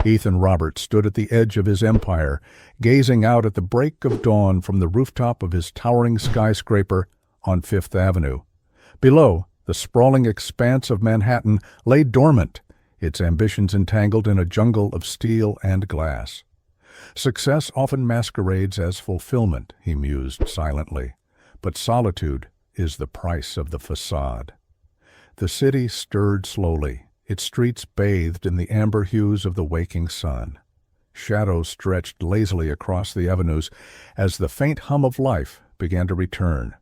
Ethan Roberts stood at the edge of his empire, gazing out at the break of dawn from the rooftop of his towering skyscraper on Fifth Avenue. Below, the sprawling expanse of Manhattan lay dormant, its ambitions entangled in a jungle of steel and glass. Success often masquerades as fulfillment, he mused silently, but solitude is the price of the facade. The city stirred slowly, its streets bathed in the amber hues of the waking sun. Shadows stretched lazily across the avenues as the faint hum of life began to return.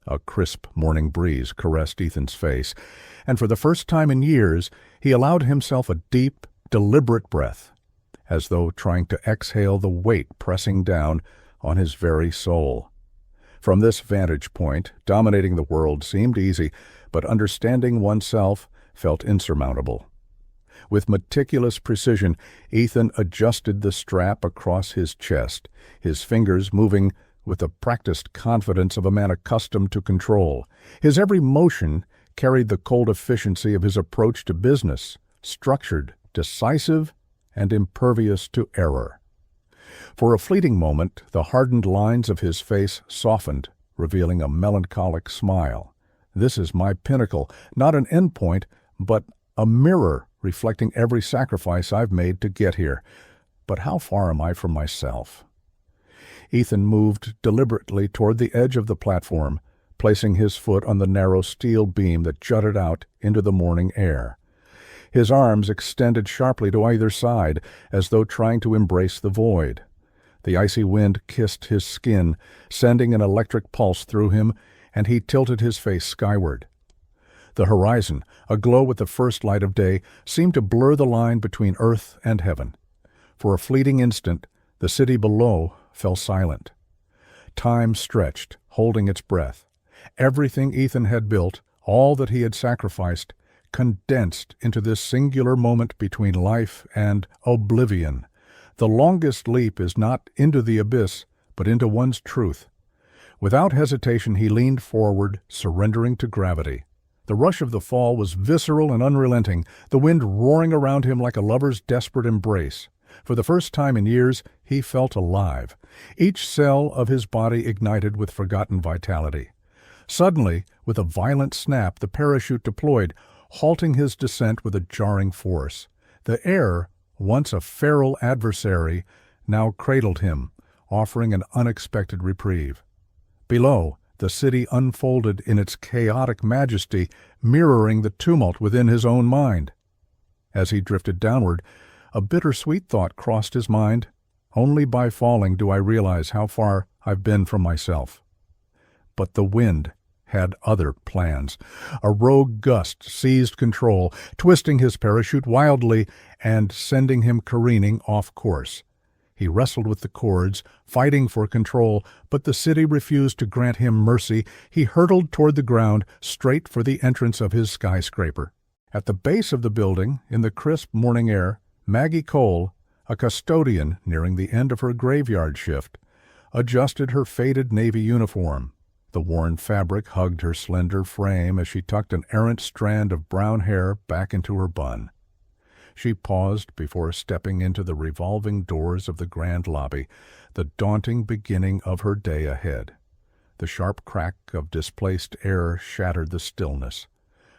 A crisp morning breeze caressed Ethan's face, and for the first time in years he allowed himself a deep, deliberate breath, as though trying to exhale the weight pressing down on his very soul. From this vantage point, dominating the world seemed easy, but understanding oneself felt insurmountable. With meticulous precision, Ethan adjusted the strap across his chest, his fingers moving with the practiced confidence of a man accustomed to control. His every motion carried the cold efficiency of his approach to business, structured, decisive, and impervious to error. For a fleeting moment, the hardened lines of his face softened, revealing a melancholic smile. This is my pinnacle, not an endpoint, but a mirror reflecting every sacrifice I've made to get here. But how far am I from myself? Ethan moved deliberately toward the edge of the platform, placing his foot on the narrow steel beam that jutted out into the morning air. His arms extended sharply to either side, as though trying to embrace the void. The icy wind kissed his skin, sending an electric pulse through him, and he tilted his face skyward. The horizon, aglow with the first light of day, seemed to blur the line between earth and heaven. For a fleeting instant, the city below fell silent. Time stretched, holding its breath. Everything Ethan had built, all that he had sacrificed, condensed into this singular moment between life and oblivion. The longest leap is not into the abyss, but into one's truth. Without hesitation he leaned forward, surrendering to gravity. The rush of the fall was visceral and unrelenting, the wind roaring around him like a lover's desperate embrace. For the first time in years, he felt alive. Each cell of his body ignited with forgotten vitality. Suddenly, with a violent snap, the parachute deployed, halting his descent with a jarring force. The air, once a feral adversary, now cradled him, offering an unexpected reprieve. Below, the city unfolded in its chaotic majesty, mirroring the tumult within his own mind. As he drifted downward, a bittersweet thought crossed his mind. Only by falling do I realize how far I've been from myself. But the wind had other plans. A rogue gust seized control, twisting his parachute wildly and sending him careening off course. He wrestled with the cords, fighting for control, but the city refused to grant him mercy. He hurtled toward the ground, straight for the entrance of his skyscraper. At the base of the building, in the crisp morning air, Maggie Cole, a custodian nearing the end of her graveyard shift, adjusted her faded navy uniform. The worn fabric hugged her slender frame as she tucked an errant strand of brown hair back into her bun. She paused before stepping into the revolving doors of the grand lobby, the daunting beginning of her day ahead. The sharp crack of displaced air shattered the stillness.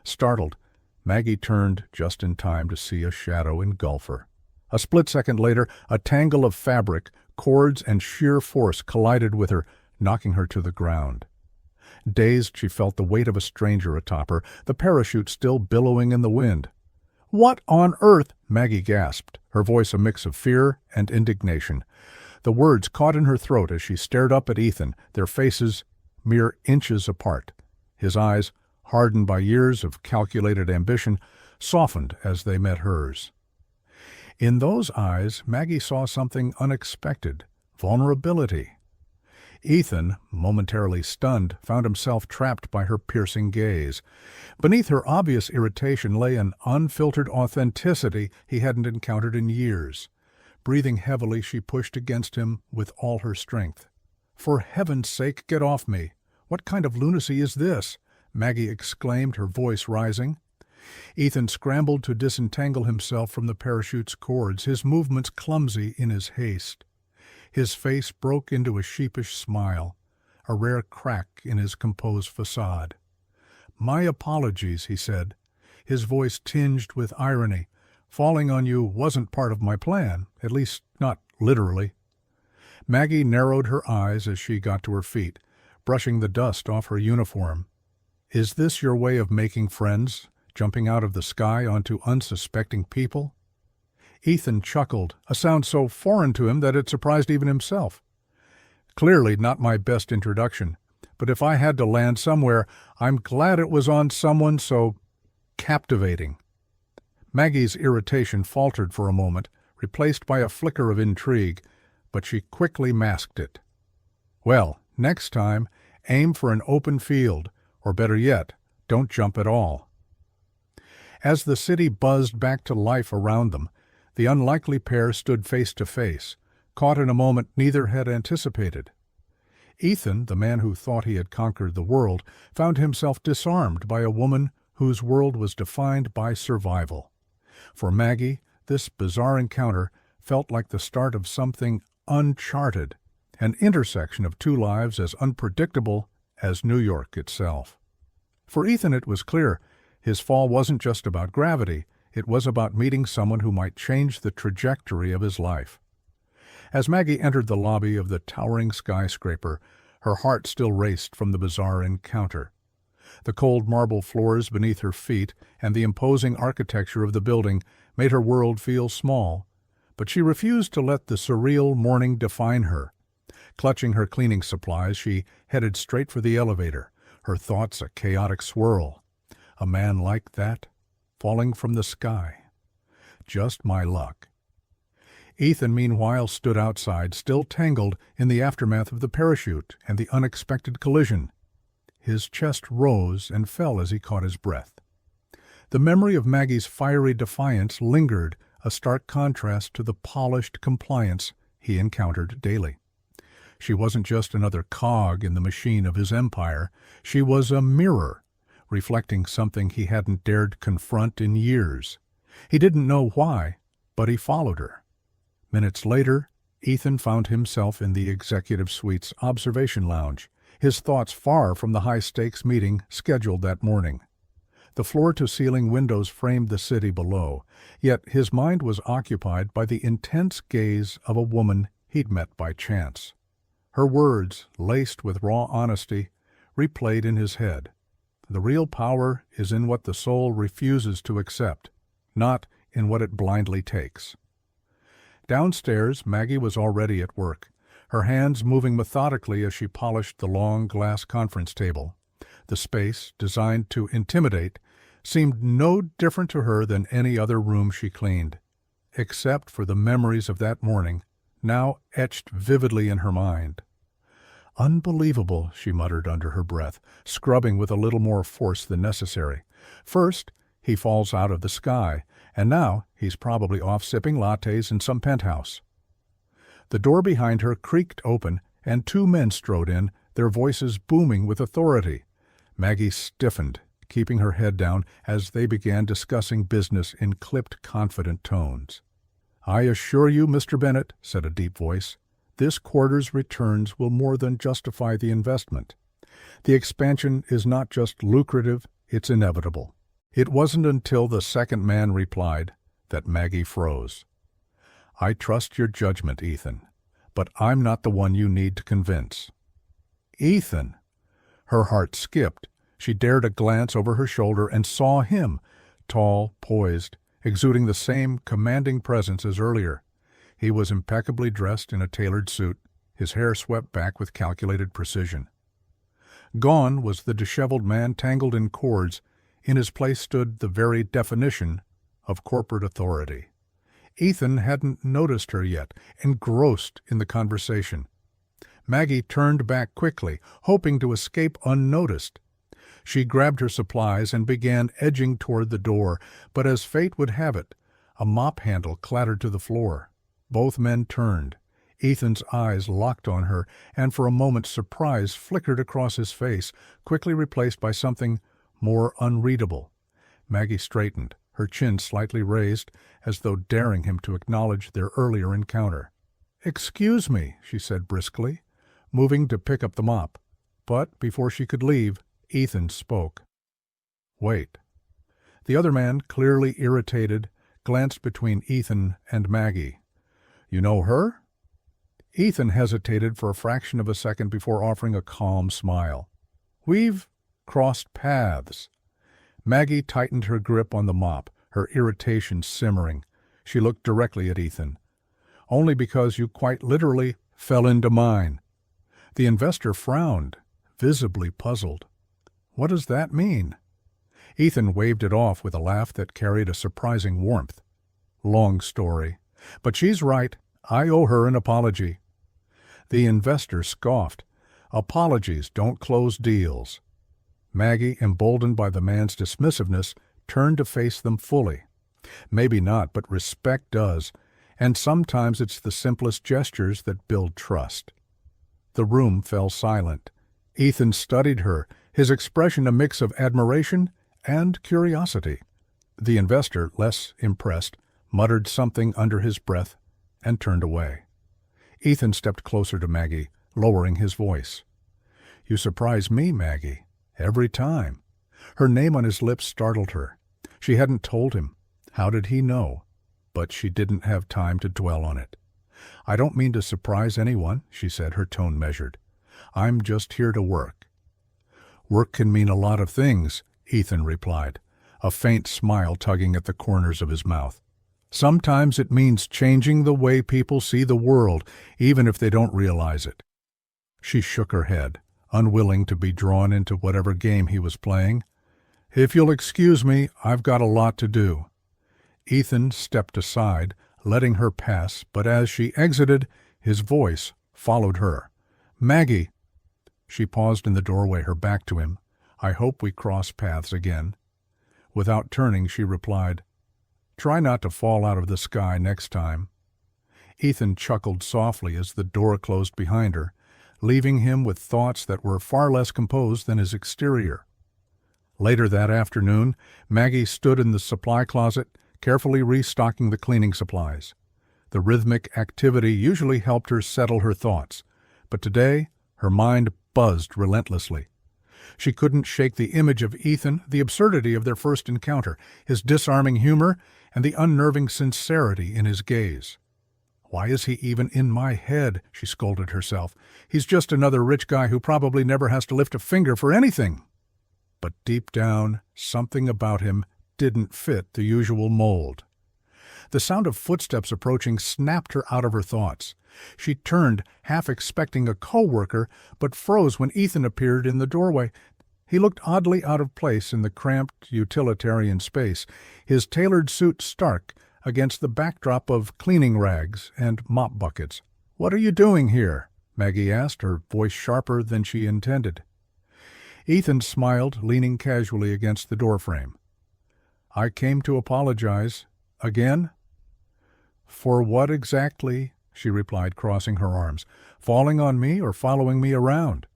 Startled, Maggie turned just in time to see a shadow engulf her. A split second later, a tangle of fabric, cords, and sheer force collided with her, knocking her to the ground. Dazed, she felt the weight of a stranger atop her, the parachute still billowing in the wind. "What on earth?" Maggie gasped, her voice a mix of fear and indignation. The words caught in her throat as she stared up at Ethan, their faces mere inches apart. His eyes, hardened by years of calculated ambition, softened as they met hers. In those eyes, Maggie saw something unexpected: vulnerability. Ethan, momentarily stunned, found himself trapped by her piercing gaze. Beneath her obvious irritation lay an unfiltered authenticity he hadn't encountered in years. Breathing heavily, she pushed against him with all her strength. "For heaven's sake, get off me! What kind of lunacy is this?" Maggie exclaimed, her voice rising. Ethan scrambled to disentangle himself from the parachute's cords, his movements clumsy in his haste. His face broke into a sheepish smile, a rare crack in his composed facade. "My apologies," he said, his voice tinged with irony. "Falling on you wasn't part of my plan, at least not literally." Maggie narrowed her eyes as she got to her feet, brushing the dust off her uniform. "Is this your way of making friends, jumping out of the sky onto unsuspecting people?" Ethan chuckled, a sound so foreign to him that it surprised even himself. "Clearly not my best introduction, but if I had to land somewhere, I'm glad it was on someone so captivating." Maggie's irritation faltered for a moment, replaced by a flicker of intrigue, but she quickly masked it. "Well, next time, aim for an open field, or better yet, don't jump at all." As the city buzzed back to life around them, the unlikely pair stood face to face, caught in a moment neither had anticipated. Ethan, the man who thought he had conquered the world, found himself disarmed by a woman whose world was defined by survival. For Maggie, this bizarre encounter felt like the start of something uncharted, an intersection of two lives as unpredictable as New York itself. For Ethan it was clear his fall wasn't just about gravity, it was about meeting someone who might change the trajectory of his life. As Maggie entered the lobby of the towering skyscraper, her heart still raced from the bizarre encounter. The cold marble floors beneath her feet and the imposing architecture of the building made her world feel small, but she refused to let the surreal morning define her. Clutching her cleaning supplies, she headed straight for the elevator, her thoughts a chaotic swirl. A man like that, falling from the sky. Just my luck. Ethan, meanwhile, stood outside, still tangled in the aftermath of the parachute and the unexpected collision. His chest rose and fell as he caught his breath. The memory of Maggie's fiery defiance lingered, a stark contrast to the polished compliance he encountered daily. She wasn't just another cog in the machine of his empire. She was a mirror, reflecting something he hadn't dared confront in years. He didn't know why, but he followed her. Minutes later, Ethan found himself in the executive suite's observation lounge, his thoughts far from the high-stakes meeting scheduled that morning. The floor-to-ceiling windows framed the city below, yet his mind was occupied by the intense gaze of a woman he'd met by chance. Her words, laced with raw honesty, replayed in his head. The real power is in what the soul refuses to accept, not in what it blindly takes. Downstairs, Maggie was already at work, her hands moving methodically as she polished the long glass conference table. The space, designed to intimidate, seemed no different to her than any other room she cleaned, except for the memories of that morning, now etched vividly in her mind. "Unbelievable," she muttered under her breath, scrubbing with a little more force than necessary. "First, he falls out of the sky, and now he's probably off sipping lattes in some penthouse." The door behind her creaked open, and two men strode in, their voices booming with authority. Maggie stiffened, keeping her head down as they began discussing business in clipped, confident tones. "I assure you, Mr. Bennett," said a deep voice, "this quarter's returns will more than justify the investment. The expansion is not just lucrative, it's inevitable." It wasn't until the second man replied that Maggie froze. "I trust your judgment, Ethan, but I'm not the one you need to convince." "Ethan!" Her heart skipped. She dared a glance over her shoulder and saw him, tall, poised, exuding the same commanding presence as earlier. He was impeccably dressed in a tailored suit, his hair swept back with calculated precision. Gone was the disheveled man tangled in cords. In his place stood the very definition of corporate authority. Ethan hadn't noticed her yet, engrossed in the conversation. Maggie turned back quickly, hoping to escape unnoticed. She grabbed her supplies and began edging toward the door, but as fate would have it, a mop handle clattered to the floor. Both men turned. Ethan's eyes locked on her, and for a moment surprise flickered across his face, quickly replaced by something more unreadable. Maggie straightened, her chin slightly raised, as though daring him to acknowledge their earlier encounter. "Excuse me," she said briskly, moving to pick up the mop. But before she could leave, Ethan spoke. "Wait." The other man, clearly irritated, glanced between Ethan and Maggie. "You know her?" Ethan hesitated for a fraction of a second before offering a calm smile. "We've crossed paths." Maggie tightened her grip on the mop, her irritation simmering. She looked directly at Ethan. "Only because you quite literally fell into mine." The investor frowned, visibly puzzled. "What does that mean?" Ethan waved it off with a laugh that carried a surprising warmth. "Long story. But she's right. I owe her an apology." The investor scoffed. "Apologies don't close deals." Maggie, emboldened by the man's dismissiveness, turned to face them fully. "Maybe not, but respect does, and sometimes it's the simplest gestures that build trust." The room fell silent. Ethan studied her, his expression a mix of admiration and curiosity. The investor, less impressed, muttered something under his breath and turned away. Ethan stepped closer to Maggie, lowering his voice. "You surprise me, Maggie, every time." Her name on his lips startled her. She hadn't told him. How did he know? But she didn't have time to dwell on it. "I don't mean to surprise anyone," she said, her tone measured. "I'm just here to work." "Work can mean a lot of things," Ethan replied, a faint smile tugging at the corners of his mouth. "Sometimes it means changing the way people see the world, even if they don't realize it." She shook her head, unwilling to be drawn into whatever game he was playing. "If you'll excuse me, I've got a lot to do." Ethan stepped aside, letting her pass, but as she exited, his voice followed her. "Maggie." She paused in the doorway, her back to him. "I hope we cross paths again." Without turning, she replied, "Try not to fall out of the sky next time." Ethan chuckled softly as the door closed behind her, leaving him with thoughts that were far less composed than his exterior. Later that afternoon, Maggie stood in the supply closet, carefully restocking the cleaning supplies. The rhythmic activity usually helped her settle her thoughts, but today her mind buzzed relentlessly. She couldn't shake the image of Ethan, the absurdity of their first encounter, his disarming humor, and the unnerving sincerity in his gaze. "Why is he even in my head?" she scolded herself. "He's just another rich guy who probably never has to lift a finger for anything." But deep down, something about him didn't fit the usual mold. The sound of footsteps approaching snapped her out of her thoughts. She turned, half expecting a co-worker, but froze when Ethan appeared in the doorway. He looked oddly out of place in the cramped, utilitarian space, his tailored suit stark against the backdrop of cleaning rags and mop buckets. "What are you doing here?" Maggie asked, her voice sharper than she intended. Ethan smiled, leaning casually against the doorframe. "I came to apologize. Again?" "For what exactly?" she replied, crossing her arms. "Falling on me or following me around?"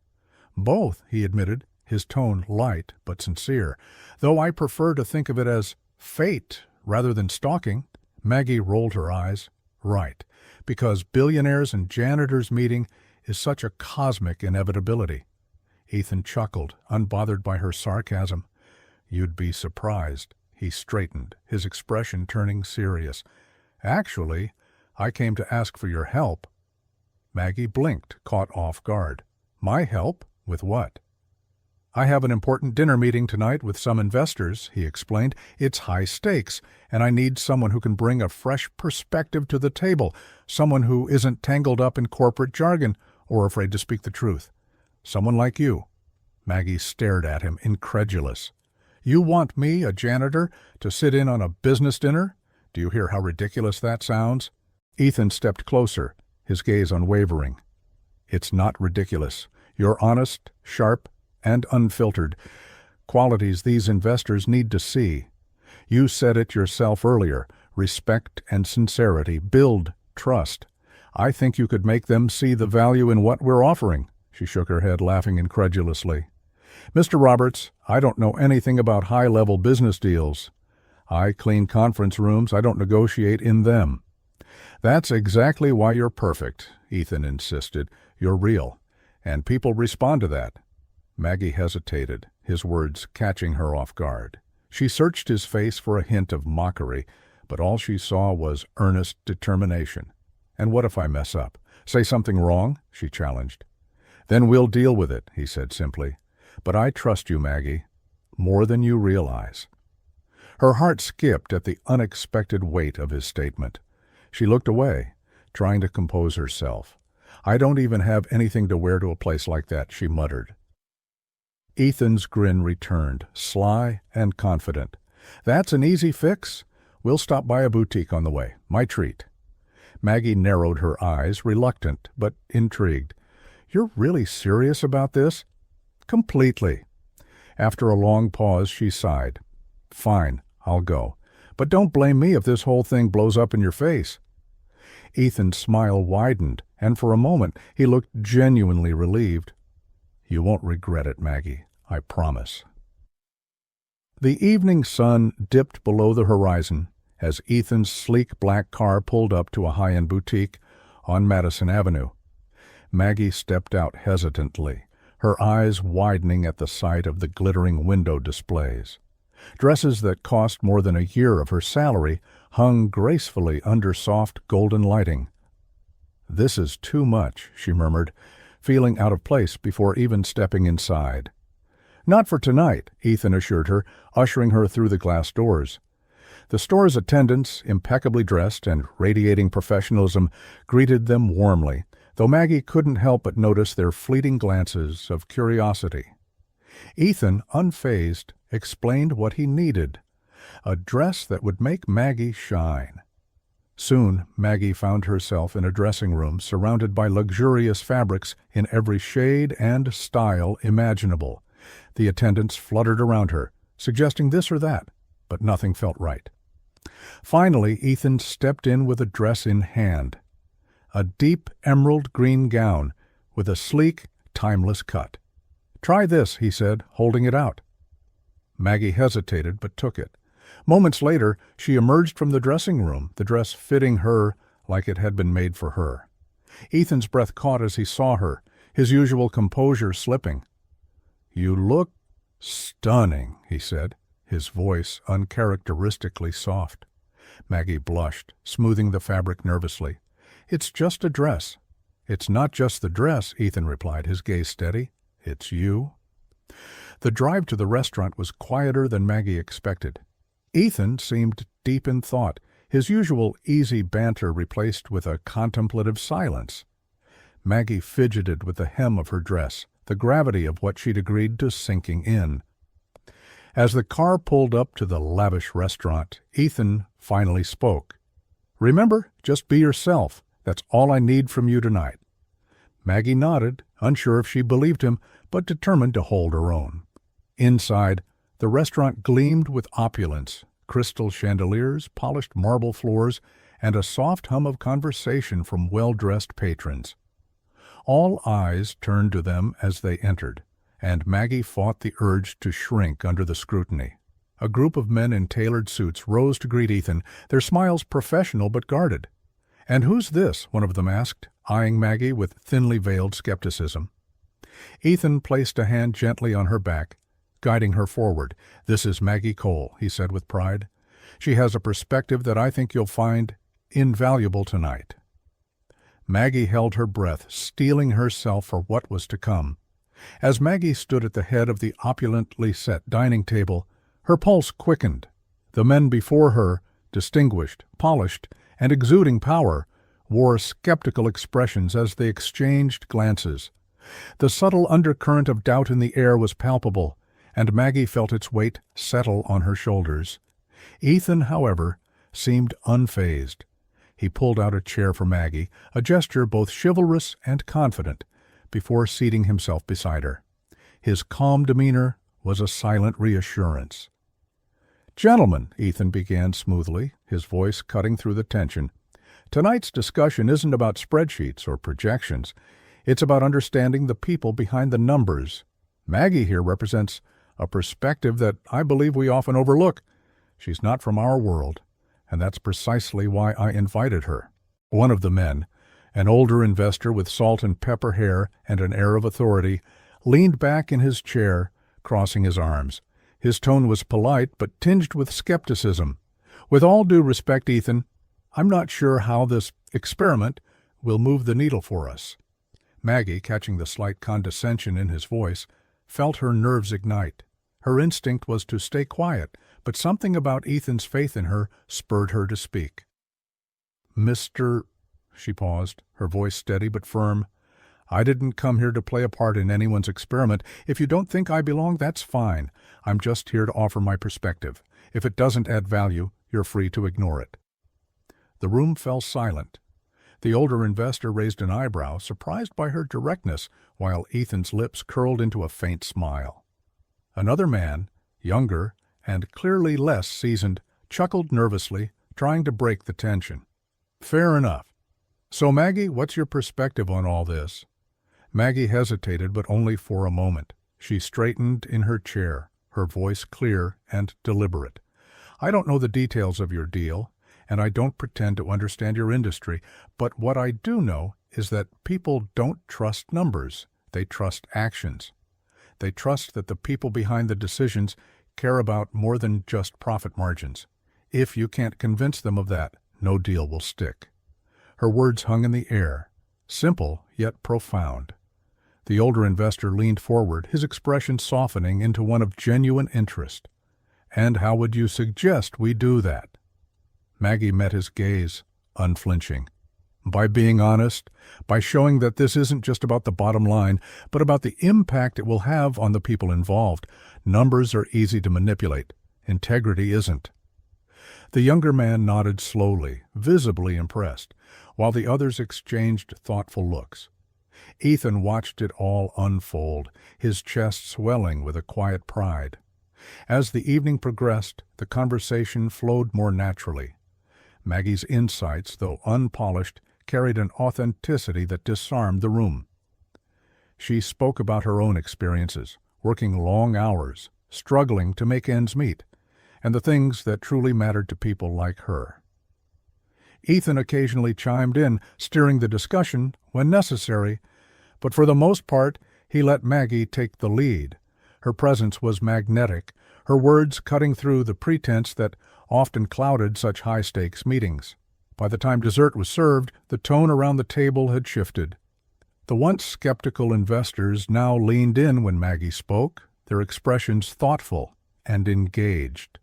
"Both," he admitted, his tone light but sincere, "though I prefer to think of it as fate rather than stalking." Maggie rolled her eyes. "Right, because billionaires and janitors meeting is such a cosmic inevitability." Ethan chuckled, unbothered by her sarcasm. "You'd be surprised." He straightened, his expression turning serious. "Actually, I came to ask for your help." Maggie blinked, caught off guard. "My help? With what?" "I have an important dinner meeting tonight with some investors," he explained. "It's high stakes, and I need someone who can bring a fresh perspective to the table, someone who isn't tangled up in corporate jargon or afraid to speak the truth. Someone like you." Maggie stared at him, incredulous. "You want me, a janitor, to sit in on a business dinner? Do you hear how ridiculous that sounds?" Ethan stepped closer, his gaze unwavering. "It's not ridiculous. You're honest, sharp, and unfiltered, qualities these investors need to see. You said it yourself earlier, respect and sincerity build trust. I think you could make them see the value in what we're offering." She shook her head, laughing incredulously. "Mr. Roberts, I don't know anything about high-level business deals. I clean conference rooms. I don't negotiate in them." "That's exactly why you're perfect," Ethan insisted. "You're real, and people respond to that." Maggie hesitated, his words catching her off guard. She searched his face for a hint of mockery, but all she saw was earnest determination. "And what if I mess up? Say something wrong?" she challenged. "Then we'll deal with it," he said simply. "But I trust you, Maggie, more than you realize." Her heart skipped at the unexpected weight of his statement. She looked away, trying to compose herself. "I don't even have anything to wear to a place like that," she muttered. Ethan's grin returned, sly and confident. "That's an easy fix. We'll stop by a boutique on the way. My treat." Maggie narrowed her eyes, reluctant but intrigued. "You're really serious about this?" "Completely." After a long pause, she sighed. "Fine, I'll go. But don't blame me if this whole thing blows up in your face." Ethan's smile widened, and for a moment he looked genuinely relieved. "You won't regret it, Maggie, I promise." The evening sun dipped below the horizon as Ethan's sleek black car pulled up to a high-end boutique on Madison Avenue. Maggie stepped out hesitantly, her eyes widening at the sight of the glittering window displays. Dresses that cost more than a year of her salary hung gracefully under soft golden lighting. "This is too much," she murmured, feeling out of place before even stepping inside. "Not for tonight," Ethan assured her, ushering her through the glass doors. The store's attendants, impeccably dressed and radiating professionalism, greeted them warmly, though Maggie couldn't help but notice their fleeting glances of curiosity. Ethan, unfazed, explained what he needed: a dress that would make Maggie shine. Soon, Maggie found herself in a dressing room surrounded by luxurious fabrics in every shade and style imaginable. The attendants fluttered around her, suggesting this or that, but nothing felt right. Finally, Ethan stepped in with a dress in hand. A deep emerald green gown with a sleek, timeless cut. "Try this," he said, holding it out. Maggie hesitated but took it. Moments later, she emerged from the dressing room, the dress fitting her like it had been made for her. Ethan's breath caught as he saw her, his usual composure slipping. "You look stunning," he said, his voice uncharacteristically soft. Maggie blushed, smoothing the fabric nervously. "It's just a dress." "It's not just the dress," Ethan replied, his gaze steady. "It's you." The drive to the restaurant was quieter than Maggie expected. Ethan seemed deep in thought, his usual easy banter replaced with a contemplative silence. Maggie fidgeted with the hem of her dress, the gravity of what she'd agreed to sinking in. As the car pulled up to the lavish restaurant, Ethan finally spoke. "Remember, just be yourself. That's all I need from you tonight." Maggie nodded, unsure if she believed him, but determined to hold her own. Inside, the restaurant gleamed with opulence, crystal chandeliers, polished marble floors, and a soft hum of conversation from well-dressed patrons. All eyes turned to them as they entered, and Maggie fought the urge to shrink under the scrutiny. A group of men in tailored suits rose to greet Ethan, their smiles professional but guarded. "And who's this?" one of them asked, eyeing Maggie with thinly veiled skepticism. Ethan placed a hand gently on her back, guiding her forward. "This is Maggie Cole," he said with pride. "She has a perspective that I think you'll find invaluable tonight." Maggie held her breath, steeling herself for what was to come. As Maggie stood at the head of the opulently set dining table, her pulse quickened. The men before her, distinguished, polished, and exuding power, wore skeptical expressions as they exchanged glances. The subtle undercurrent of doubt in the air was palpable, and Maggie felt its weight settle on her shoulders. Ethan, however, seemed unfazed. He pulled out a chair for Maggie, a gesture both chivalrous and confident, before seating himself beside her. His calm demeanor was a silent reassurance. "Gentlemen," Ethan began smoothly, his voice cutting through the tension, "tonight's discussion isn't about spreadsheets or projections. It's about understanding the people behind the numbers." Maggie here represents a perspective that I believe we often overlook. She's not from our world, and that's precisely why I invited her." One of the men, an older investor with salt and pepper hair and an air of authority, leaned back in his chair, crossing his arms. His tone was polite but tinged with skepticism. "With all due respect, Ethan, I'm not sure how this experiment will move the needle for us." Maggie, catching the slight condescension in his voice, felt her nerves ignite. Her instinct was to stay quiet, but something about Ethan's faith in her spurred her to speak. "Mr. She paused, her voice steady but firm. "I didn't come here to play a part in anyone's experiment. If you don't think I belong, that's fine. I'm just here to offer my perspective. If it doesn't add value, you're free to ignore it." The room fell silent. The older investor raised an eyebrow, surprised by her directness, while Ethan's lips curled into a faint smile. Another man, younger and clearly less seasoned, chuckled nervously, trying to break the tension. "Fair enough. So, Maggie, what's your perspective on all this?" Maggie hesitated, but only for a moment. She straightened in her chair, her voice clear and deliberate. "I don't know the details of your deal, and I don't pretend to understand your industry, but what I do know is that people don't trust numbers. They trust actions. They trust that the people behind the decisions care about more than just profit margins. If you can't convince them of that, no deal will stick." Her words hung in the air, simple yet profound. The older investor leaned forward, his expression softening into one of genuine interest. "And how would you suggest we do that?" Maggie met his gaze, unflinching. "By being honest, by showing that this isn't just about the bottom line, but about the impact it will have on the people involved. Numbers are easy to manipulate. Integrity isn't." The younger man nodded slowly, visibly impressed, while the others exchanged thoughtful looks. Ethan watched it all unfold, his chest swelling with a quiet pride. As the evening progressed, the conversation flowed more naturally. Maggie's insights, though unpolished, carried an authenticity that disarmed the room. She spoke about her own experiences, working long hours, struggling to make ends meet, and the things that truly mattered to people like her. Ethan occasionally chimed in, steering the discussion when necessary, but for the most part he let Maggie take the lead. Her presence was magnetic, her words cutting through the pretense that often clouded such high-stakes meetings. By the time dessert was served, the tone around the table had shifted. The once skeptical investors now leaned in when Maggie spoke, their expressions thoughtful and engaged.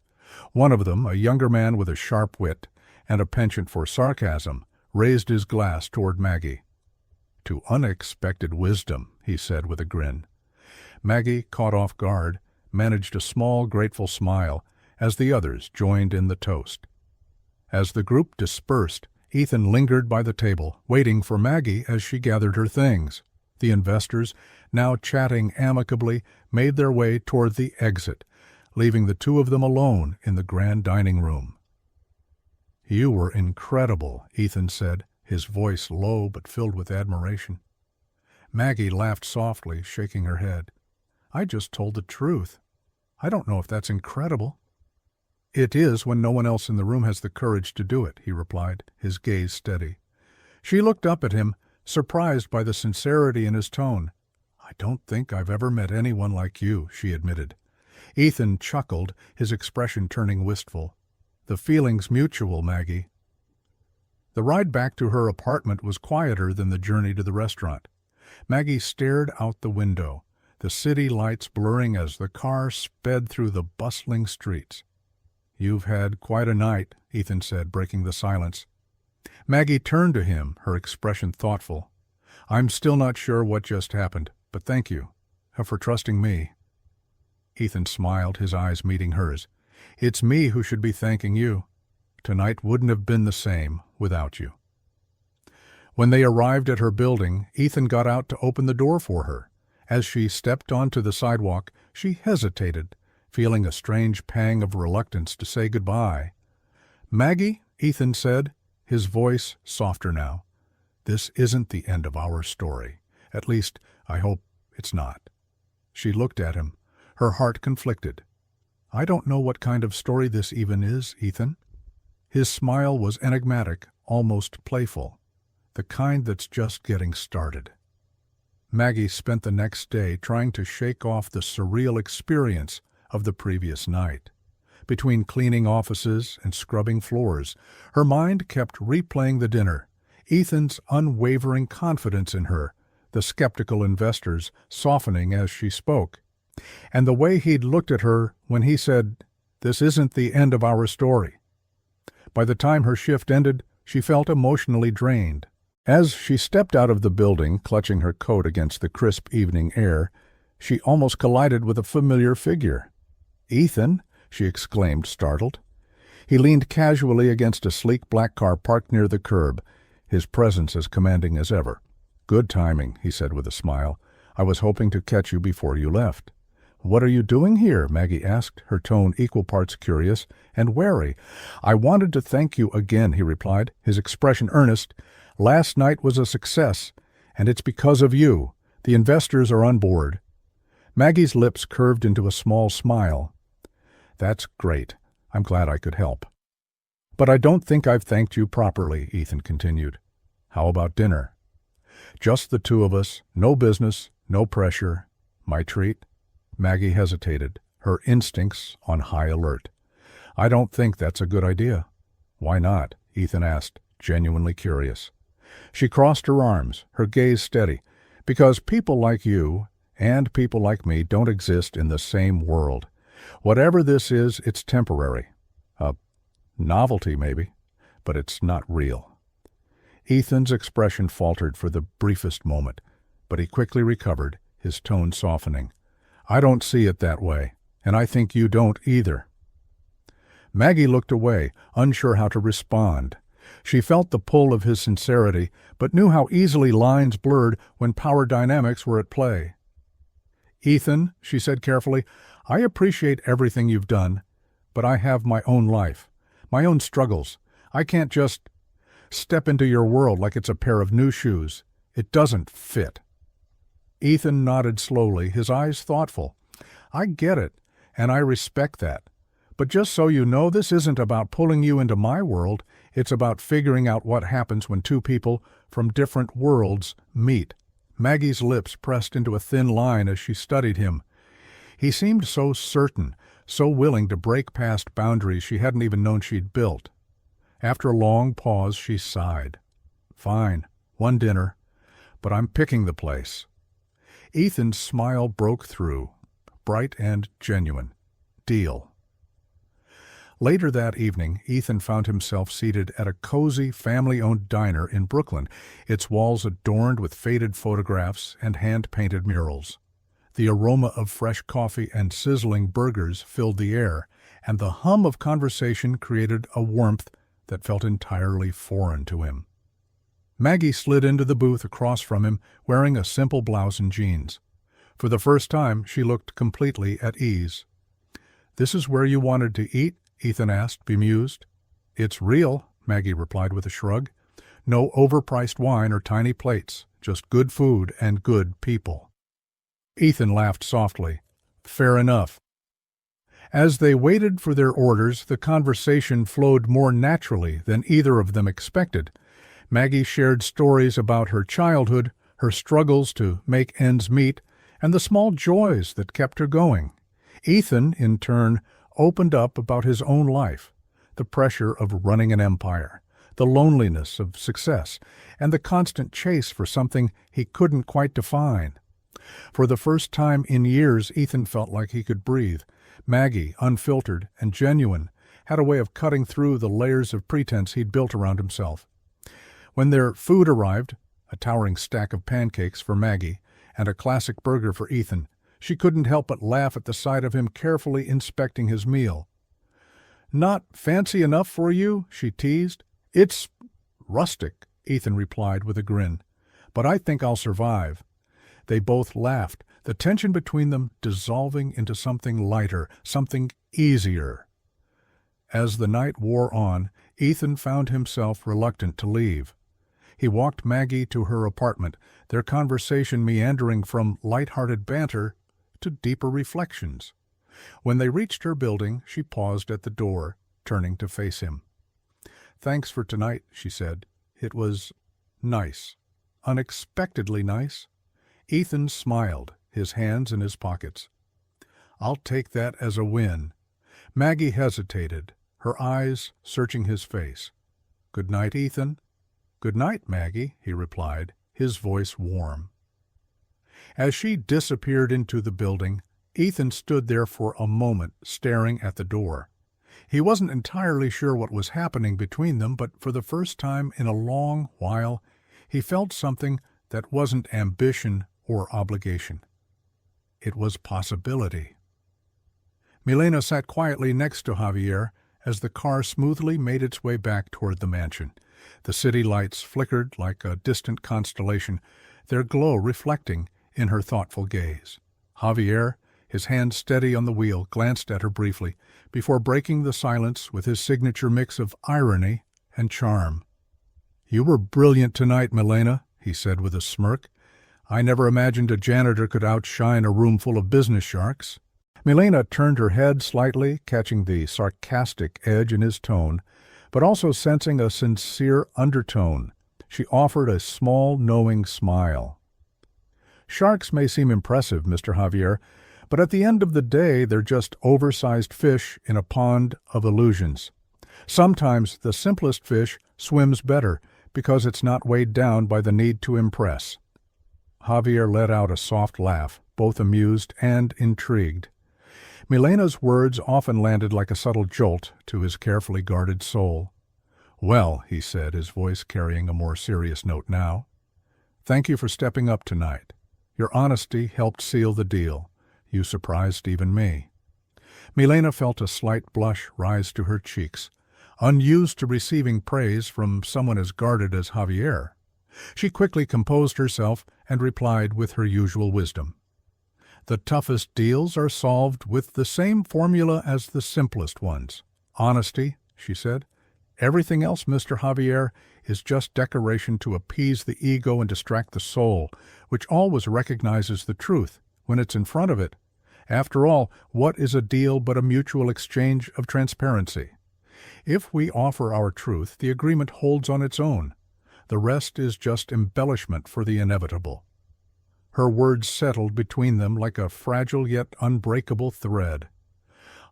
One of them, a younger man with a sharp wit and a penchant for sarcasm, raised his glass toward Maggie. "To unexpected wisdom," he said with a grin. Maggie, caught off guard, managed a small, grateful smile as the others joined in the toast. As the group dispersed, Ethan lingered by the table, waiting for Maggie as she gathered her things. The investors, now chatting amicably, made their way toward the exit, leaving the two of them alone in the grand dining room. "You were incredible," Ethan said, his voice low but filled with admiration. Maggie laughed softly, shaking her head. "I just told the truth. I don't know if that's incredible." "It is when no one else in the room has the courage to do it," he replied, his gaze steady. She looked up at him, surprised by the sincerity in his tone. "I don't think I've ever met anyone like you," she admitted. Ethan chuckled, his expression turning wistful. "The feeling's mutual, Maggie." The ride back to her apartment was quieter than the journey to the restaurant. Maggie stared out the window, the city lights blurring as the car sped through the bustling streets. "You've had quite a night," Ethan said, breaking the silence. Maggie turned to him, her expression thoughtful. "I'm still not sure what just happened, but thank you for trusting me." Ethan smiled, his eyes meeting hers. "It's me who should be thanking you. Tonight wouldn't have been the same without you." When they arrived at her building, Ethan got out to open the door for her. As she stepped onto the sidewalk, she hesitated, feeling a strange pang of reluctance to say goodbye. "Maggie," Ethan said, his voice softer now, "this isn't the end of our story. At least, I hope it's not." She looked at him, her heart conflicted. "I don't know what kind of story this even is, Ethan." His smile was enigmatic, almost playful, the kind that's just getting started. Maggie spent the next day trying to shake off the surreal experience of the previous night. Between cleaning offices and scrubbing floors, her mind kept replaying the dinner, Ethan's unwavering confidence in her, the skeptical investors softening as she spoke, and the way he'd looked at her when he said, "This isn't the end of our story." By the time her shift ended, she felt emotionally drained. As she stepped out of the building, clutching her coat against the crisp evening air, she almost collided with a familiar figure. "Ethan?" she exclaimed, startled. He leaned casually against a sleek black car parked near the curb, his presence as commanding as ever. "Good timing," he said with a smile. "I was hoping to catch you before you left." "What are you doing here?" Maggie asked, her tone equal parts curious and wary. "I wanted to thank you again," he replied, his expression earnest. "Last night was a success, and it's because of you. The investors are on board." Maggie's lips curved into a small smile. "That's great. I'm glad I could help." "But I don't think I've thanked you properly," Ethan continued. "How about dinner?" "Just the two of us, no business, no pressure. My treat?" Maggie hesitated, her instincts on high alert. "I don't think that's a good idea." "Why not?" Ethan asked, genuinely curious. She crossed her arms, her gaze steady. "Because people like you and people like me don't exist in the same world. Whatever this is, it's temporary. A novelty, maybe, but it's not real." Ethan's expression faltered for the briefest moment, but he quickly recovered, his tone softening. "I don't see it that way, and I think you don't either." Maggie looked away, unsure how to respond. She felt the pull of his sincerity, but knew how easily lines blurred when power dynamics were at play. "Ethan," she said carefully, "I appreciate everything you've done, but I have my own life, my own struggles. I can't just step into your world like it's a pair of new shoes. It doesn't fit." Ethan nodded slowly, his eyes thoughtful. "I get it, and I respect that. But just so you know, this isn't about pulling you into my world. It's about figuring out what happens when two people from different worlds meet." Maggie's lips pressed into a thin line as she studied him. He seemed so certain, so willing to break past boundaries she hadn't even known she'd built. After a long pause, she sighed. "Fine, one dinner, but I'm picking the place." Ethan's smile broke through, bright and genuine. "Deal." Later that evening, Ethan found himself seated at a cozy, family-owned diner in Brooklyn, its walls adorned with faded photographs and hand-painted murals. The aroma of fresh coffee and sizzling burgers filled the air, and the hum of conversation created a warmth that felt entirely foreign to him. Maggie slid into the booth across from him, wearing a simple blouse and jeans. For the first time, she looked completely at ease. "This is where you wanted to eat?" Ethan asked, bemused. "It's real," Maggie replied with a shrug. "No overpriced wine or tiny plates, just good food and good people." Ethan laughed softly. "Fair enough." As they waited for their orders, the conversation flowed more naturally than either of them expected. Maggie shared stories about her childhood, her struggles to make ends meet, and the small joys that kept her going. Ethan, in turn, opened up about his own life, the pressure of running an empire, the loneliness of success, and the constant chase for something he couldn't quite define. For the first time in years, Ethan felt like he could breathe. Maggie, unfiltered and genuine, had a way of cutting through the layers of pretense he'd built around himself. When their food arrived, a towering stack of pancakes for Maggie and a classic burger for Ethan, she couldn't help but laugh at the sight of him carefully inspecting his meal. "Not fancy enough for you?" she teased. "It's rustic," Ethan replied with a grin. "But I think I'll survive." They both laughed, the tension between them dissolving into something lighter, something easier. As the night wore on, Ethan found himself reluctant to leave. He walked Maggie to her apartment, their conversation meandering from light-hearted banter to deeper reflections. When they reached her building, she paused at the door, turning to face him. "Thanks for tonight," she said. "It was nice. Unexpectedly nice." Ethan smiled, his hands in his pockets. "I'll take that as a win." Maggie hesitated, her eyes searching his face. "Good night, Ethan." "Good night, Maggie," he replied, his voice warm. As she disappeared into the building, Ethan stood there for a moment, staring at the door. He wasn't entirely sure what was happening between them, but for the first time in a long while, he felt something that wasn't ambition or obligation. It was possibility. Milena sat quietly next to Javier as the car smoothly made its way back toward the mansion. The city lights flickered like a distant constellation, their glow reflecting in her thoughtful gaze. Javier, his hand steady on the wheel, glanced at her briefly, before breaking the silence with his signature mix of irony and charm. "You were brilliant tonight, Milena," he said with a smirk. "I never imagined a janitor could outshine a room full of business sharks." Milena turned her head slightly, catching the sarcastic edge in his tone, but also sensing a sincere undertone. She offered a small, knowing smile. "Sharks may seem impressive, Mr. Javier, but at the end of the day they're just oversized fish in a pond of illusions. Sometimes the simplest fish swims better because it's not weighed down by the need to impress." Javier let out a soft laugh, both amused and intrigued. Milena's words often landed like a subtle jolt to his carefully guarded soul. "Well," he said, his voice carrying a more serious note now, "thank you for stepping up tonight. Your honesty helped seal the deal. You surprised even me." Milena felt a slight blush rise to her cheeks, unused to receiving praise from someone as guarded as Javier. She quickly composed herself and replied with her usual wisdom. "The toughest deals are solved with the same formula as the simplest ones. Honesty," she said. "Everything else, Mr. Javier, is just decoration to appease the ego and distract the soul, which always recognizes the truth when it's in front of it. After all, what is a deal but a mutual exchange of transparency? If we offer our truth, the agreement holds on its own. The rest is just embellishment for the inevitable." Her words settled between them like a fragile yet unbreakable thread.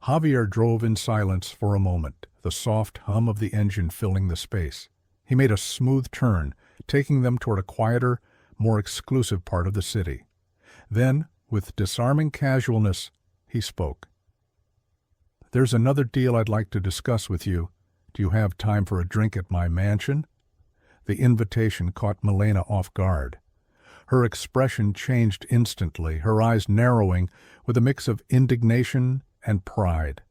Javier drove in silence for a moment, the soft hum of the engine filling the space. He made a smooth turn, taking them toward a quieter, more exclusive part of the city. Then, with disarming casualness, he spoke. "There's another deal I'd like to discuss with you. Do you have time for a drink at my mansion?" The invitation caught Milena off guard. Her expression changed instantly, her eyes narrowing with a mix of indignation and pride.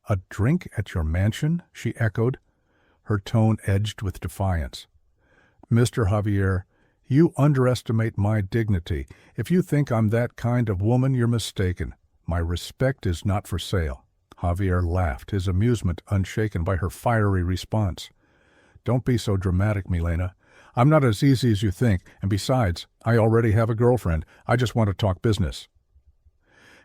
"A drink at your mansion?" she echoed, her tone edged with defiance. "Mr. Javier, you underestimate my dignity. If you think I'm that kind of woman, you're mistaken. My respect is not for sale." Javier laughed, his amusement unshaken by her fiery response. "Don't be so dramatic, Milena. I'm not as easy as you think, and besides, I already have a girlfriend. I just want to talk business."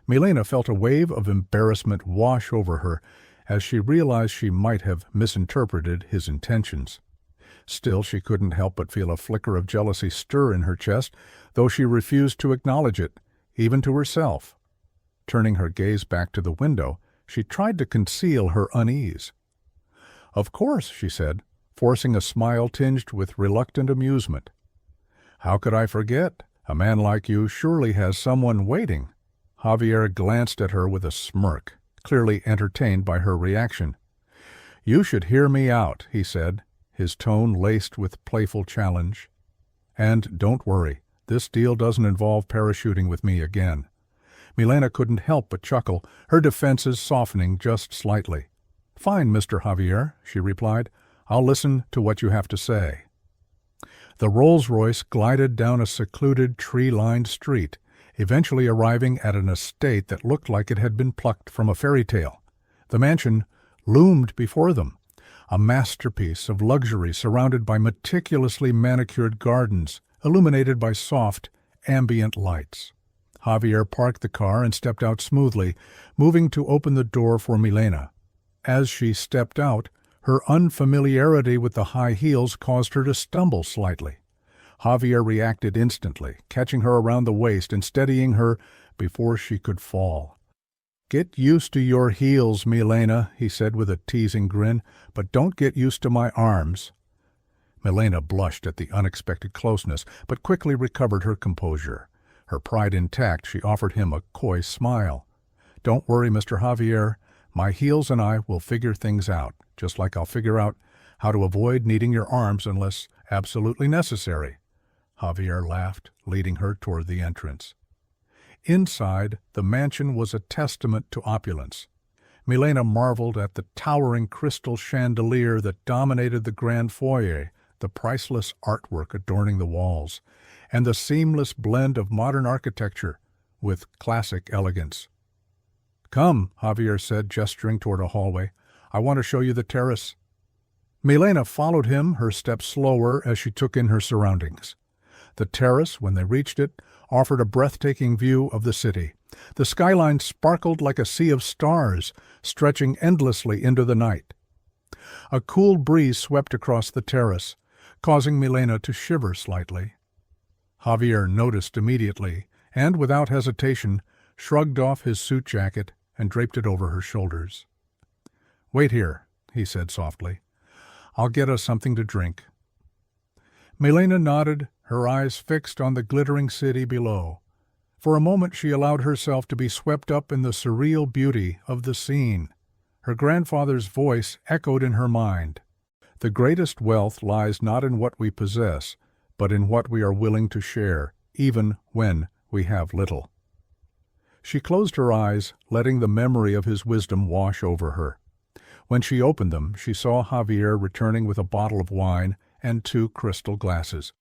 Milena felt a wave of embarrassment wash over her as she realized she might have misinterpreted his intentions. Still, she couldn't help but feel a flicker of jealousy stir in her chest, though she refused to acknowledge it, even to herself. Turning her gaze back to the window, she tried to conceal her unease. "Of course," she said, forcing a smile tinged with reluctant amusement. "How could I forget? A man like you surely has someone waiting." Javier glanced at her with a smirk, clearly entertained by her reaction. "You should hear me out," he said, his tone laced with playful challenge. "And don't worry, this deal doesn't involve parachuting with me again." Milena couldn't help but chuckle, her defenses softening just slightly. "Fine, Mr. Javier," she replied. "I'll listen to what you have to say." The Rolls-Royce glided down a secluded, tree-lined street, eventually arriving at an estate that looked like it had been plucked from a fairy tale. The mansion loomed before them, a masterpiece of luxury surrounded by meticulously manicured gardens, illuminated by soft, ambient lights. Javier parked the car and stepped out smoothly, moving to open the door for Milena. As she stepped out, her unfamiliarity with the high heels caused her to stumble slightly. Javier reacted instantly, catching her around the waist and steadying her before she could fall. "Get used to your heels, Milena," he said with a teasing grin, "but don't get used to my arms." Milena blushed at the unexpected closeness, but quickly recovered her composure. Her pride intact, she offered him a coy smile. "Don't worry, Mr. Javier. My heels and I will figure things out, just like I'll figure out how to avoid needing your arms unless absolutely necessary." Javier laughed, leading her toward the entrance. Inside, the mansion was a testament to opulence. Milena marveled at the towering crystal chandelier that dominated the grand foyer, the priceless artwork adorning the walls, and the seamless blend of modern architecture with classic elegance. "Come," Javier said, gesturing toward a hallway. "I want to show you the terrace." Milena followed him, her steps slower as she took in her surroundings. The terrace, when they reached it, offered a breathtaking view of the city. The skyline sparkled like a sea of stars, stretching endlessly into the night. A cool breeze swept across the terrace, causing Milena to shiver slightly. Javier noticed immediately, and without hesitation, shrugged off his suit jacket and draped it over her shoulders. "Wait here," he said softly. "I'll get us something to drink." Milena nodded, her eyes fixed on the glittering city below. For a moment she allowed herself to be swept up in the surreal beauty of the scene. Her grandfather's voice echoed in her mind. "The greatest wealth lies not in what we possess, but in what we are willing to share, even when we have little." She closed her eyes, letting the memory of his wisdom wash over her. When she opened them, she saw Javier returning with a bottle of wine and 2 crystal glasses.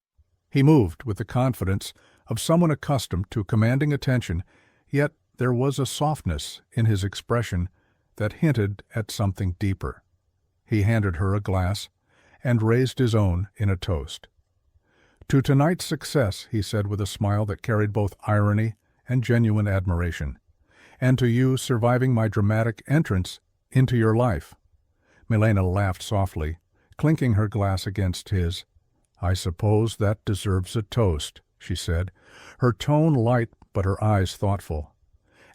He moved with the confidence of someone accustomed to commanding attention, yet there was a softness in his expression that hinted at something deeper. He handed her a glass and raised his own in a toast. "To tonight's success," he said with a smile that carried both irony and genuine admiration, "and to you surviving my dramatic entrance into your life." Milena laughed softly, clinking her glass against his. "I suppose that deserves a toast," she said, her tone light but her eyes thoughtful.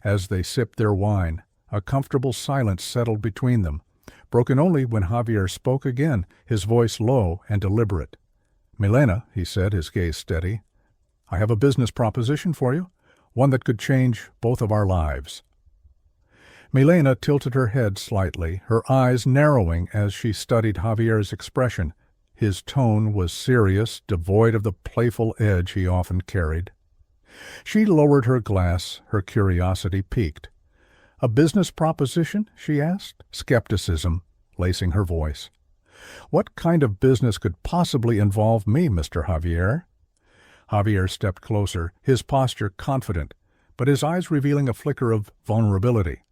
As they sipped their wine, a comfortable silence settled between them, broken only when Javier spoke again, his voice low and deliberate. "Milena," he said, his gaze steady, "I have a business proposition for you, one that could change both of our lives." Milena tilted her head slightly, her eyes narrowing as she studied Javier's expression. His tone was serious, devoid of the playful edge he often carried. She lowered her glass, her curiosity piqued. "A business proposition?" she asked, skepticism lacing her voice. "What kind of business could possibly involve me, Mr. Javier?" Javier stepped closer, his posture confident, but his eyes revealing a flicker of vulnerability.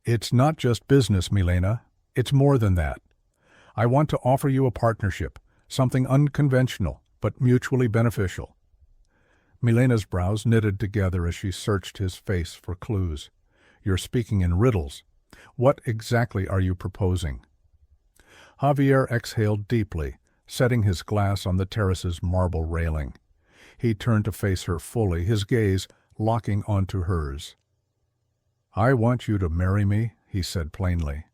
"It's not just business, Milena. It's more than that. I want to offer you a partnership, something unconventional, but mutually beneficial." Milena's brows knitted together as she searched his face for clues. "You're speaking in riddles. What exactly are you proposing?" Javier exhaled deeply, setting his glass on the terrace's marble railing. He turned to face her fully, his gaze locking onto hers. "I want you to marry me," he said plainly.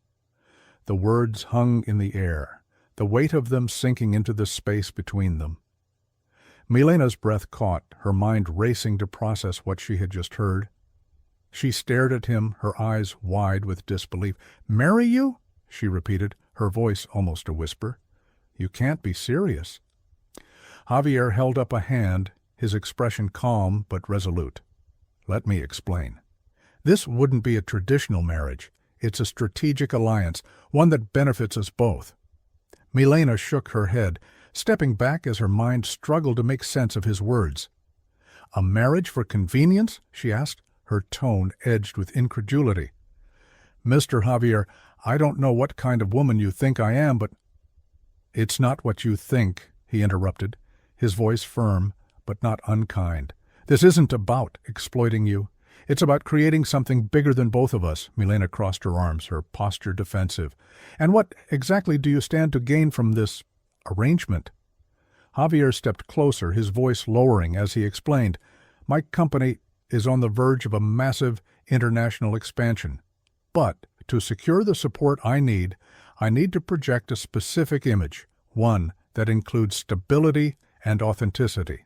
The words hung in the air, the weight of them sinking into the space between them. Milena's breath caught, her mind racing to process what she had just heard. She stared at him, her eyes wide with disbelief. "Marry you?" she repeated, her voice almost a whisper. "You can't be serious." Javier held up a hand, his expression calm but resolute. "Let me explain. This wouldn't be a traditional marriage. It's a strategic alliance, one that benefits us both." Milena shook her head, stepping back as her mind struggled to make sense of his words. "A marriage for convenience?" she asked, her tone edged with incredulity. "Mr. Javier, I don't know what kind of woman you think I am, but—" "It's not what you think," he interrupted, his voice firm but not unkind. This isn't about exploiting you. It's about creating something bigger than both of us." Milena crossed her arms, her posture defensive. "And what exactly do you stand to gain from this arrangement?" Javier stepped closer, his voice lowering as he explained, "My company is on the verge of a massive international expansion. But to secure the support I need to project a specific image, one that includes stability and authenticity.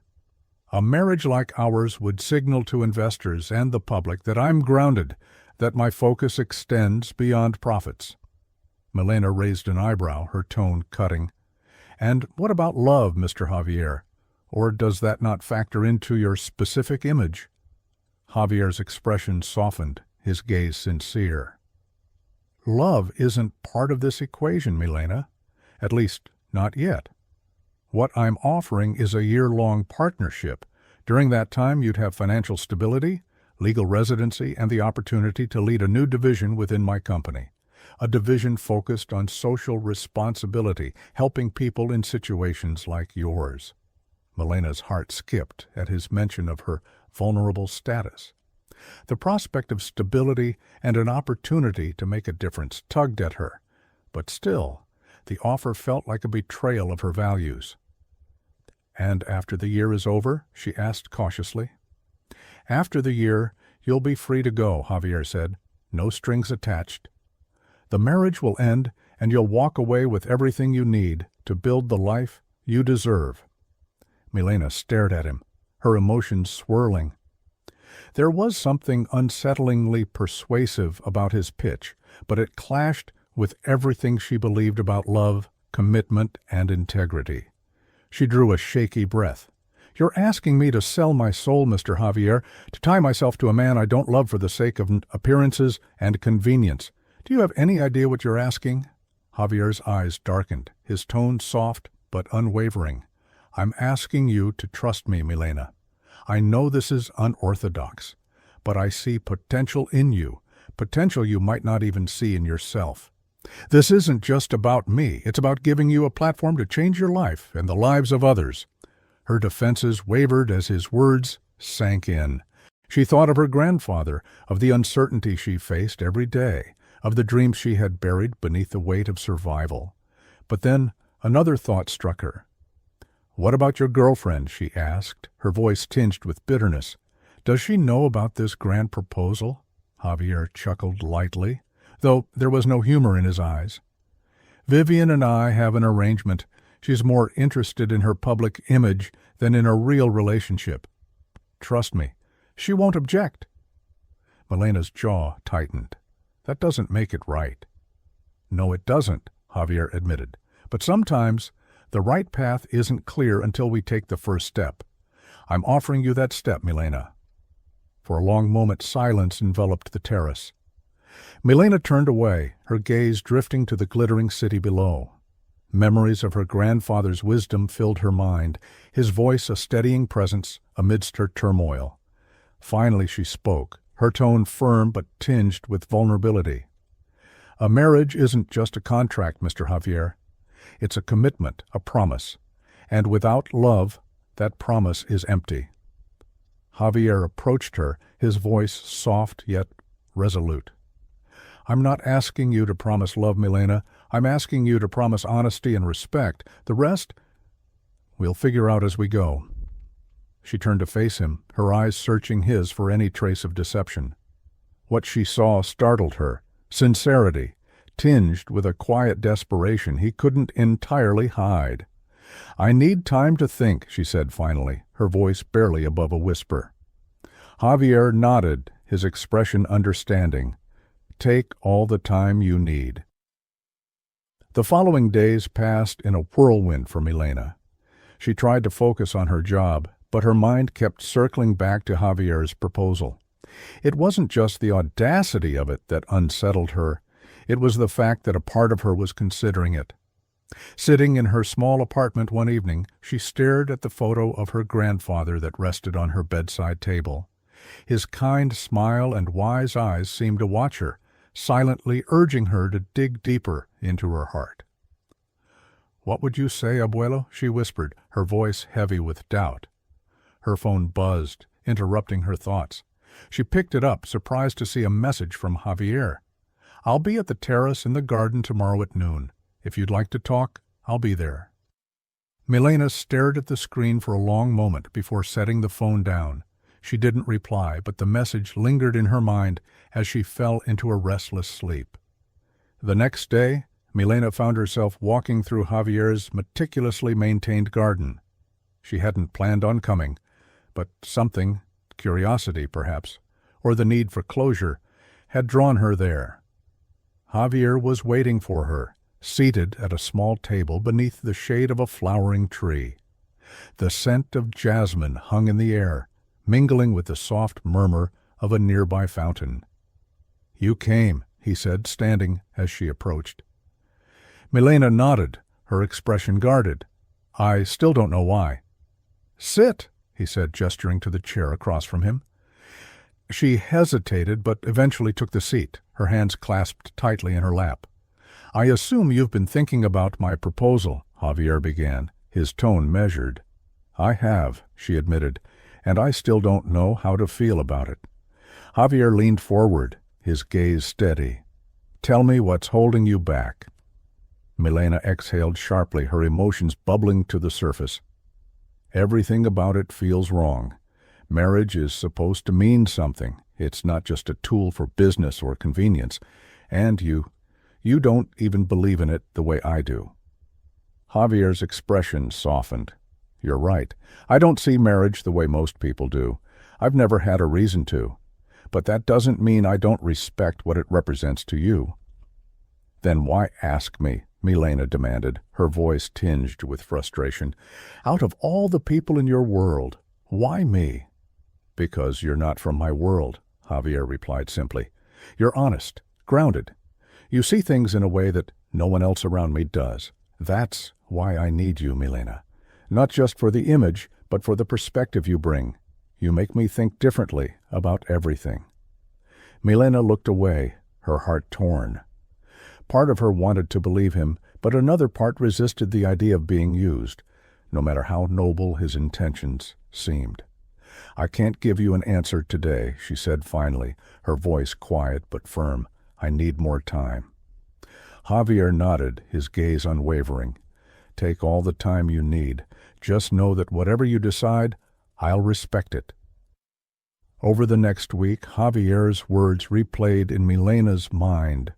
A marriage like ours would signal to investors and the public that I'm grounded, that my focus extends beyond profits." Milena raised an eyebrow, her tone cutting. "And what about love, Mr. Javier? Or does that not factor into your specific image?" Javier's expression softened, his gaze sincere. "Love isn't part of this equation, Milena. At least, not yet. What I'm offering is a year-long partnership. During that time, you'd have financial stability, legal residency, and the opportunity to lead a new division within my company. A division focused on social responsibility, helping people in situations like yours." Milena's heart skipped at his mention of her vulnerable status. The prospect of stability and an opportunity to make a difference tugged at her, but still, the offer felt like a betrayal of her values. "And after the year is over?" she asked cautiously. "After the year, you'll be free to go," Javier said. "No strings attached. The marriage will end, and you'll walk away with everything you need to build the life you deserve." Milena stared at him, her emotions swirling. There was something unsettlingly persuasive about his pitch, but it clashed with everything she believed about love, commitment, and integrity. She drew a shaky breath. "You're asking me to sell my soul, Mr. Javier, to tie myself to a man I don't love for the sake of appearances and convenience. Do you have any idea what you're asking?" Javier's eyes darkened, his tone soft but unwavering. "I'm asking you to trust me, Milena. I know this is unorthodox, but I see potential in you, potential you might not even see in yourself. This isn't just about me, it's about giving you a platform to change your life and the lives of others." Her defenses wavered as his words sank in. She thought of her grandfather, of the uncertainty she faced every day, of the dreams she had buried beneath the weight of survival. But then another thought struck her. "What about your girlfriend?" she asked, her voice tinged with bitterness. "Does she know about this grand proposal?" Javier chuckled lightly, though there was no humor in his eyes. "Vivian and I have an arrangement. She's more interested in her public image than in a real relationship. Trust me, she won't object." Milena's jaw tightened. "That doesn't make it right." "No, it doesn't," Javier admitted. "But sometimes the right path isn't clear until we take the first step. I'm offering you that step, Milena." For a long moment, silence enveloped the terrace. Milena turned away, her gaze drifting to the glittering city below. Memories of her grandfather's wisdom filled her mind, his voice a steadying presence amidst her turmoil. Finally she spoke, her tone firm but tinged with vulnerability. "A marriage isn't just a contract, Mr. Javier. It's a commitment, a promise. And without love, that promise is empty." Javier approached her, his voice soft yet resolute. "I'm not asking you to promise love, Milena. I'm asking you to promise honesty and respect. The rest, we'll figure out as we go." She turned to face him, her eyes searching his for any trace of deception. What she saw startled her. Sincerity, tinged with a quiet desperation he couldn't entirely hide. "I need time to think," she said finally, her voice barely above a whisper. Javier nodded, his expression understanding. "Take all the time you need." The following days passed in a whirlwind for Milena. She tried to focus on her job, but her mind kept circling back to Javier's proposal. It wasn't just the audacity of it that unsettled her. It was the fact that a part of her was considering it. Sitting in her small apartment one evening, she stared at the photo of her grandfather that rested on her bedside table. His kind smile and wise eyes seemed to watch her, silently urging her to dig deeper into her heart. "What would you say, abuelo?" she whispered, her voice heavy with doubt. Her phone buzzed, interrupting her thoughts. She picked it up, surprised to see a message from Javier. "I'll be at the terrace in the garden tomorrow at noon. If you'd like to talk, I'll be there." Milena stared at the screen for a long moment before setting the phone down. She didn't reply, but the message lingered in her mind as she fell into a restless sleep. The next day, Milena found herself walking through Javier's meticulously maintained garden. She hadn't planned on coming, but something, curiosity perhaps, or the need for closure, had drawn her there. Javier was waiting for her, seated at a small table beneath the shade of a flowering tree. The scent of jasmine hung in the air, mingling with the soft murmur of a nearby fountain. "You came," he said, standing as she approached. Milena nodded, her expression guarded. "I still don't know why." "Sit," he said, gesturing to the chair across from him. She hesitated, but eventually took the seat, her hands clasped tightly in her lap. "I assume you've been thinking about my proposal," Javier began, his tone measured. "I have," she admitted, "and I still don't know how to feel about it." Javier leaned forward, his gaze steady. "Tell me what's holding you back." Milena exhaled sharply, her emotions bubbling to the surface. "Everything about it feels wrong. Marriage is supposed to mean something. It's not just a tool for business or convenience. And you don't even believe in it the way I do." Javier's expression softened. "You're right. I don't see marriage the way most people do. I've never had a reason to. But that doesn't mean I don't respect what it represents to you." "Then why ask me?" Milena demanded, her voice tinged with frustration. "Out of all the people in your world, why me?" "Because you're not from my world," Javier replied simply. "You're honest, grounded. You see things in a way that no one else around me does. That's why I need you, Milena. Not just for the image, but for the perspective you bring. You make me think differently about everything." Milena looked away, her heart torn. Part of her wanted to believe him, but another part resisted the idea of being used, no matter how noble his intentions seemed. "I can't give you an answer today," she said finally, her voice quiet but firm. "I need more time." Javier nodded, his gaze unwavering. "Take all the time you need. Just know that whatever you decide, I'll respect it." Over the next week, Javier's words replayed in Milena's mind.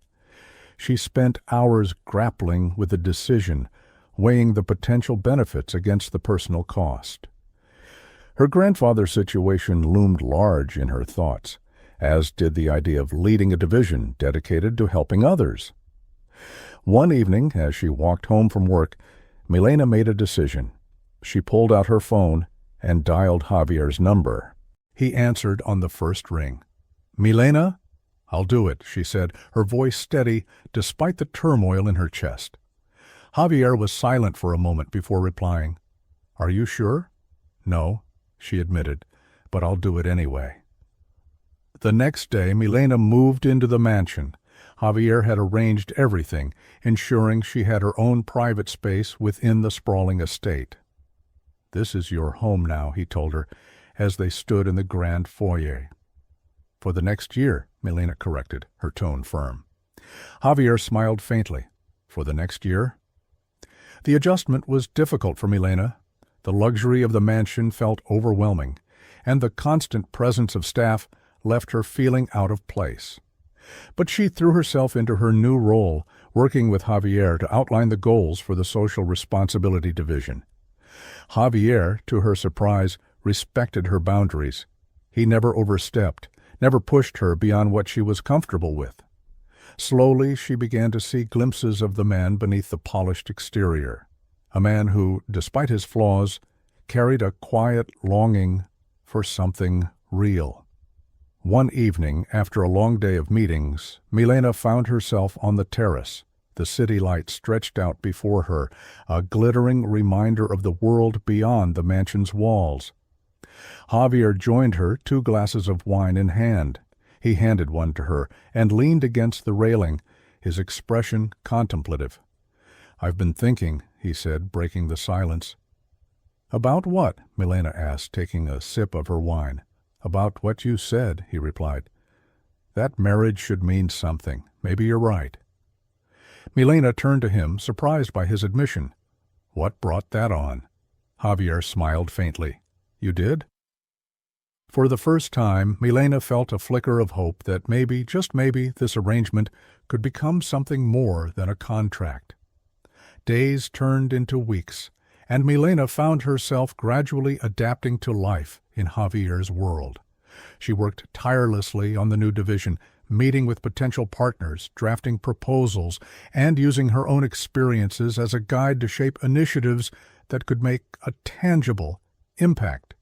She spent hours grappling with the decision, weighing the potential benefits against the personal cost. Her grandfather's situation loomed large in her thoughts, as did the idea of leading a division dedicated to helping others. One evening, as she walked home from work, Milena made a decision. She pulled out her phone and dialed Javier's number. He answered on the first ring. "Milena?" "I'll do it," she said, her voice steady despite the turmoil in her chest. Javier was silent for a moment before replying. "Are you sure?" "No," she admitted, "but I'll do it anyway." The next day, Milena moved into the mansion. Javier had arranged everything, ensuring she had her own private space within the sprawling estate. "This is your home now," he told her, as they stood in the grand foyer. "For the next year," Milena corrected, her tone firm. Javier smiled faintly. "For the next year?" The adjustment was difficult for Milena. The luxury of the mansion felt overwhelming, and the constant presence of staff left her feeling out of place. But she threw herself into her new role, working with Javier to outline the goals for the social responsibility division. Javier, to her surprise, respected her boundaries. He never overstepped, never pushed her beyond what she was comfortable with. Slowly, she began to see glimpses of the man beneath the polished exterior, a man who, despite his flaws, carried a quiet longing for something real. One evening, after a long day of meetings, Milena found herself on the terrace, the city light stretched out before her, a glittering reminder of the world beyond the mansion's walls. Javier joined her, 2 glasses of wine in hand. He handed one to her and leaned against the railing, his expression contemplative. "I've been thinking," he said, breaking the silence. "About what?" Milena asked, taking a sip of her wine. About what you said, he replied. That marriage should mean something. Maybe you're right. Milena turned to him, surprised by his admission. What brought that on? Javier smiled faintly. You did? For the first time, Milena felt a flicker of hope that maybe, just maybe, this arrangement could become something more than a contract. Days turned into weeks, and Milena found herself gradually adapting to life in Javier's world. She worked tirelessly on the new division, meeting with potential partners, drafting proposals, and using her own experiences as a guide to shape initiatives that could make a tangible impact.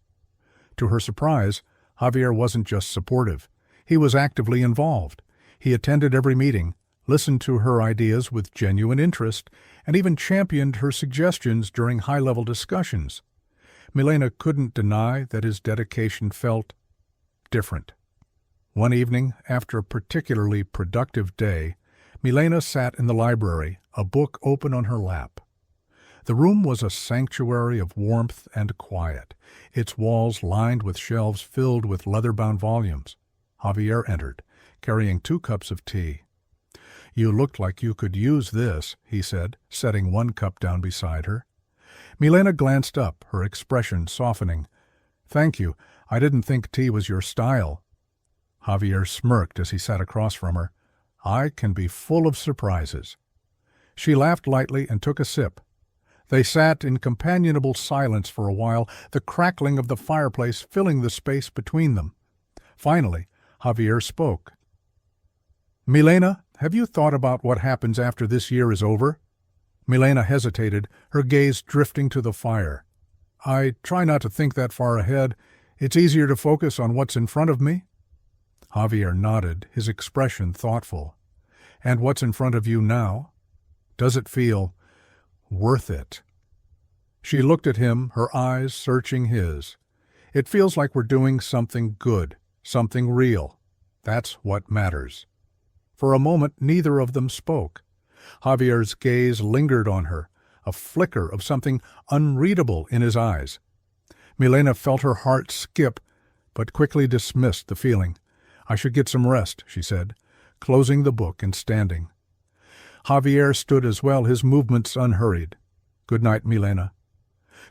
To her surprise, Javier wasn't just supportive. He was actively involved. He attended every meeting, listened to her ideas with genuine interest, and even championed her suggestions during high-level discussions. Milena couldn't deny that his dedication felt different. One evening, after a particularly productive day, Milena sat in the library, a book open on her lap. The room was a sanctuary of warmth and quiet, its walls lined with shelves filled with leather-bound volumes. Javier entered, carrying 2 cups of tea. You looked like you could use this, he said, setting 1 cup down beside her. Milena glanced up, her expression softening. Thank you. I didn't think tea was your style. Javier smirked as he sat across from her. I can be full of surprises. She laughed lightly and took a sip. They sat in companionable silence for a while, the crackling of the fireplace filling the space between them. Finally, Javier spoke. Milena, have you thought about what happens after this year is over? Milena hesitated, her gaze drifting to the fire. I try not to think that far ahead. It's easier to focus on what's in front of me. Javier nodded, his expression thoughtful. And what's in front of you now? Does it feel worth it? She looked at him, her eyes searching his. It feels like we're doing something good, something real. That's what matters. For a moment, neither of them spoke. Javier's gaze lingered on her, a flicker of something unreadable in his eyes. Milena felt her heart skip, but quickly dismissed the feeling. I should get some rest, she said, closing the book and standing. Javier stood as well, his movements unhurried. Good night, Milena.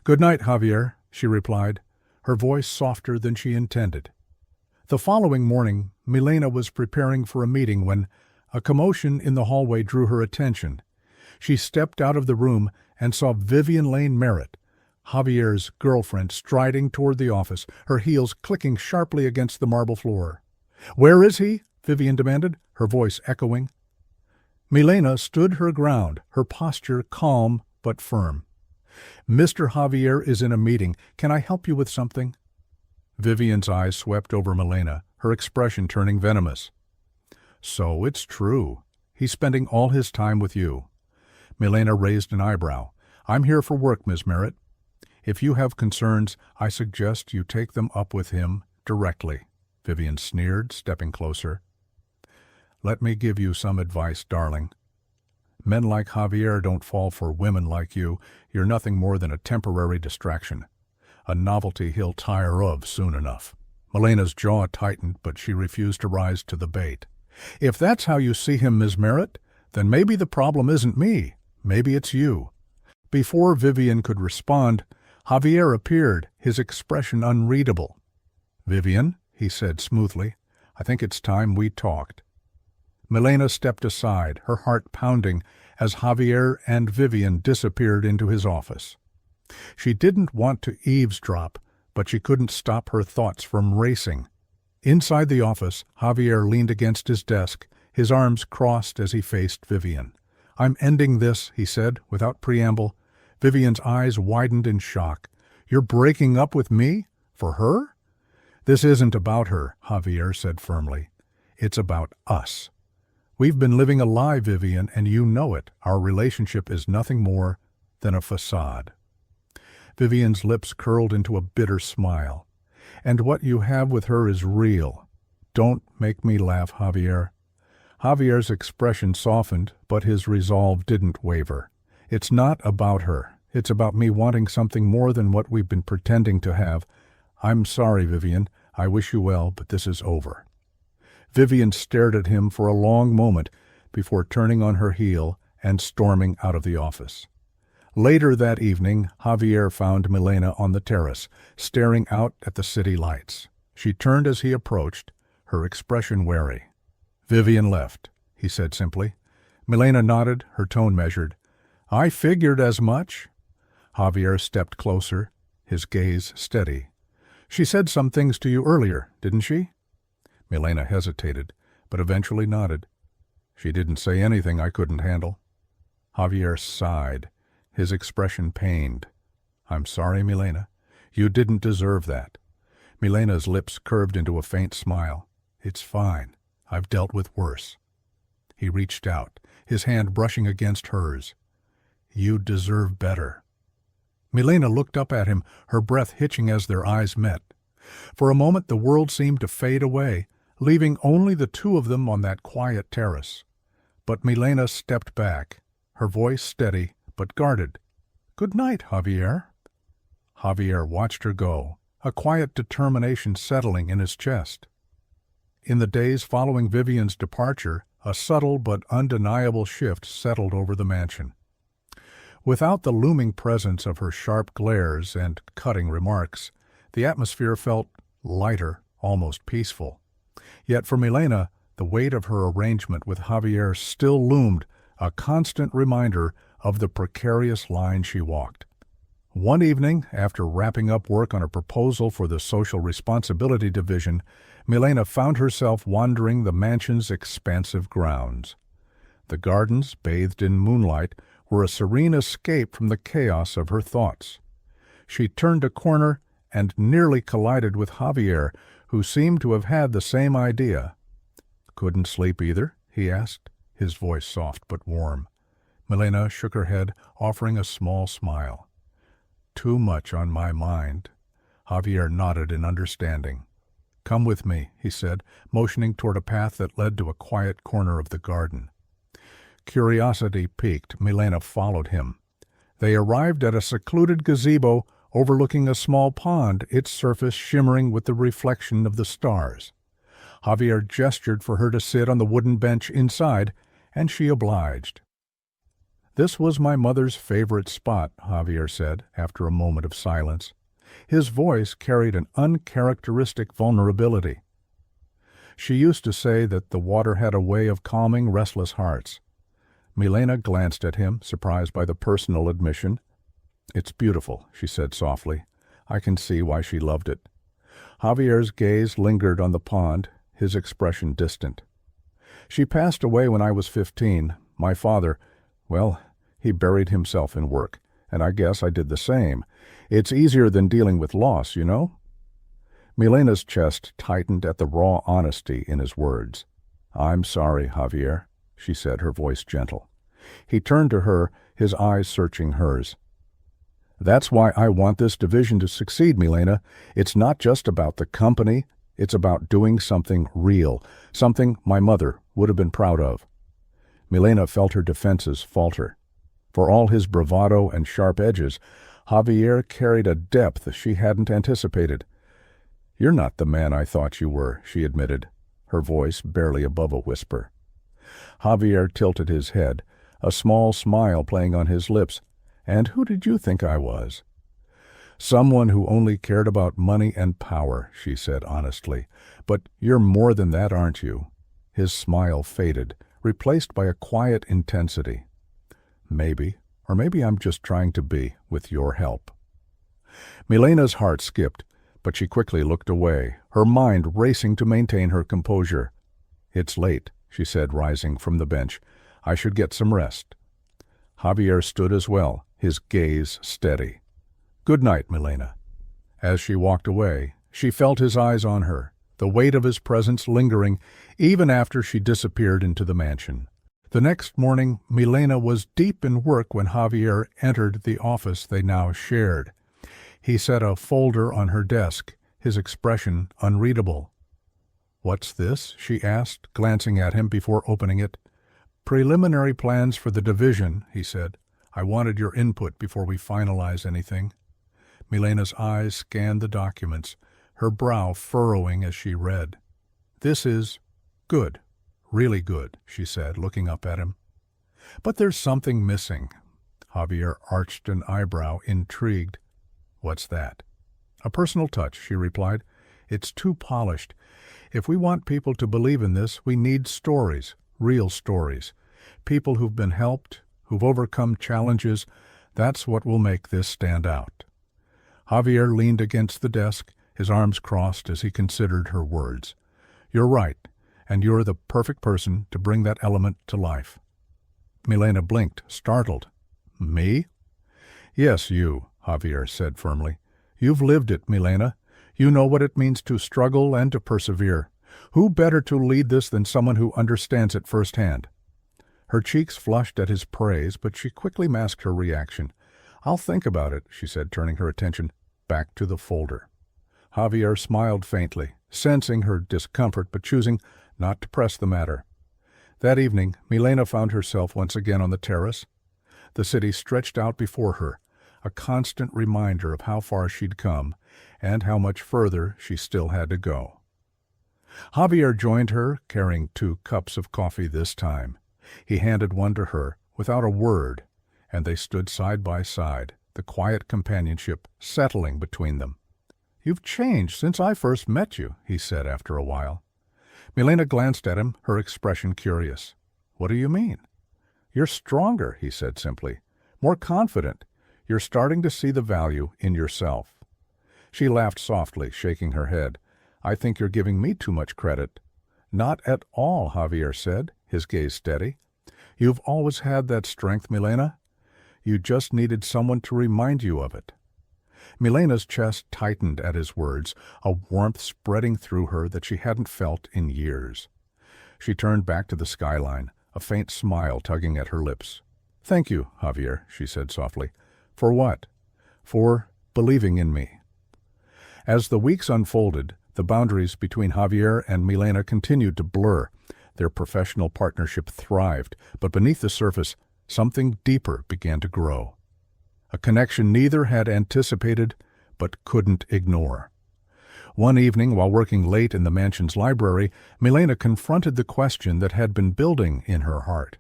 Good night, Javier, she replied, her voice softer than she intended. The following morning, Milena was preparing for a meeting when a commotion in the hallway drew her attention. She stepped out of the room and saw Vivian Lane Merritt, Javier's girlfriend, striding toward the office, her heels clicking sharply against the marble floor. Where is he? Vivian demanded, her voice echoing. Milena stood her ground, her posture calm but firm. Mr. Javier is in a meeting. Can I help you with something? Vivian's eyes swept over Milena, her expression turning venomous. So it's true. He's spending all his time with you. Milena raised an eyebrow. I'm here for work, Miss Merritt. If you have concerns, I suggest you take them up with him directly. Vivian sneered, stepping closer. Let me give you some advice, darling. Men like Javier don't fall for women like you. You're nothing more than a temporary distraction. A novelty he'll tire of soon enough. Milena's jaw tightened, but she refused to rise to the bait. If that's how you see him, Ms. Merritt, then maybe the problem isn't me. Maybe it's you. Before Vivian could respond, Javier appeared, his expression unreadable. Vivian, he said smoothly, I think it's time we talked. Milena stepped aside, her heart pounding, as Javier and Vivian disappeared into his office. She didn't want to eavesdrop, but she couldn't stop her thoughts from racing. Inside the office, Javier leaned against his desk, his arms crossed as he faced Vivian. I'm ending this, he said, without preamble. Vivian's eyes widened in shock. You're breaking up with me? For her? This isn't about her, Javier said firmly. It's about us. We've been living a lie, Vivian, and you know it. Our relationship is nothing more than a facade. Vivian's lips curled into a bitter smile. And what you have with her is real. Don't make me laugh, Javier. Javier's expression softened, but his resolve didn't waver. It's not about her. It's about me wanting something more than what we've been pretending to have. I'm sorry, Vivian. I wish you well, but this is over." Vivian stared at him for a long moment before turning on her heel and storming out of the office. Later that evening, Javier found Milena on the terrace, staring out at the city lights. She turned as he approached, her expression wary. "Vivian left," he said simply. Milena nodded, her tone measured. "I figured as much." Javier stepped closer, his gaze steady. "She said some things to you earlier, didn't she?" Milena hesitated, but eventually nodded. "She didn't say anything I couldn't handle." Javier sighed, his expression pained. "I'm sorry, Milena. You didn't deserve that." Milena's lips curved into a faint smile. "It's fine. I've dealt with worse." He reached out, his hand brushing against hers. "You deserve better." Milena looked up at him, her breath hitching as their eyes met. For a moment the world seemed to fade away, leaving only the two of them on that quiet terrace. But Milena stepped back, her voice steady but guarded. "Good night, Javier." Javier watched her go, a quiet determination settling in his chest. In the days following Vivian's departure, a subtle but undeniable shift settled over the mansion. Without the looming presence of her sharp glares and cutting remarks, the atmosphere felt lighter, almost peaceful. Yet for Milena, the weight of her arrangement with Javier still loomed, a constant reminder of the precarious line she walked. One evening, after wrapping up work on a proposal for the Social Responsibility Division, Milena found herself wandering the mansion's expansive grounds. The gardens, bathed in moonlight, were a serene escape from the chaos of her thoughts. She turned a corner and nearly collided with Javier, who seemed to have had the same idea. "Couldn't sleep either?" he asked, his voice soft but warm. Milena shook her head, offering a small smile. "Too much on my mind." Javier nodded in understanding. "Come with me," he said, motioning toward a path that led to a quiet corner of the garden. Curiosity piqued, Milena followed him. They arrived at a secluded gazebo overlooking a small pond, its surface shimmering with the reflection of the stars. Javier gestured for her to sit on the wooden bench inside, and she obliged. "This was my mother's favorite spot," Javier said, after a moment of silence. His voice carried an uncharacteristic vulnerability. "She used to say that the water had a way of calming restless hearts." Milena glanced at him, surprised by the personal admission. "It's beautiful," she said softly. "I can see why she loved it." Javier's gaze lingered on the pond, his expression distant. "She passed away when I was 15. My father, well, he buried himself in work, and I guess I did the same. It's easier than dealing with loss, you know?" Milena's chest tightened at the raw honesty in his words. "I'm sorry, Javier," she said, her voice gentle. He turned to her, his eyes searching hers. "That's why I want this division to succeed, Milena. It's not just about the company. It's about doing something real, something my mother would have been proud of." Milena felt her defenses falter. For all his bravado and sharp edges, Javier carried a depth she hadn't anticipated. "You're not the man I thought you were," she admitted, her voice barely above a whisper. Javier tilted his head, a small smile playing on his lips. "And who did you think I was?" "Someone who only cared about money and power," she said honestly. "But you're more than that, aren't you?" His smile faded, replaced by a quiet intensity. "Maybe, or maybe I'm just trying to be, with your help." Milena's heart skipped, but she quickly looked away, her mind racing to maintain her composure. "It's late," she said, rising from the bench. "I should get some rest." Javier stood as well, his gaze steady. "Good night, Milena." As she walked away, she felt his eyes on her, the weight of his presence lingering even after she disappeared into the mansion. The next morning, Milena was deep in work when Javier entered the office they now shared. He set a folder on her desk, his expression unreadable. "What's this?" she asked, glancing at him before opening it. "Preliminary plans for the division," he said. "I wanted your input before we finalize anything." Milena's eyes scanned the documents, her brow furrowing as she read. "This is good, really good," she said, looking up at him. "But there's something missing." Javier arched an eyebrow, intrigued. "What's that?" "A personal touch," she replied. "It's too polished. If we want people to believe in this, we need stories, real stories. People who've been helped, who've overcome challenges. That's what will make this stand out." Javier leaned against the desk, his arms crossed as he considered her words. "You're right, and you're the perfect person to bring that element to life." Milena blinked, startled. "Me?" "Yes, you," Javier said firmly. "You've lived it, Milena. You know what it means to struggle and to persevere. Who better to lead this than someone who understands it firsthand?" Her cheeks flushed at his praise, but she quickly masked her reaction. "I'll think about it," she said, turning her attention back to the folder. Javier smiled faintly, sensing her discomfort but choosing not to press the matter. That evening, Milena found herself once again on the terrace. The city stretched out before her, a constant reminder of how far she'd come and how much further she still had to go. Javier joined her, carrying 2 cups of coffee this time. He handed one to her, without a word, and they stood side by side, the quiet companionship settling between them. "You've changed since I first met you," he said after a while. Milena glanced at him, her expression curious. "What do you mean?" "You're stronger," he said simply. "More confident. You're starting to see the value in yourself." She laughed softly, shaking her head. "I think you're giving me too much credit." "Not at all," Javier said, his gaze steady. "You've always had that strength, Milena. You just needed someone to remind you of it." Milena's chest tightened at his words, a warmth spreading through her that she hadn't felt in years. She turned back to the skyline, a faint smile tugging at her lips. "Thank you, Javier," she said softly. "For what?" "For believing in me." As the weeks unfolded, the boundaries between Javier and Milena continued to blur. Their professional partnership thrived, but beneath the surface, something deeper began to grow. A connection neither had anticipated but couldn't ignore. One evening, while working late in the mansion's library, Milena confronted the question that had been building in her heart.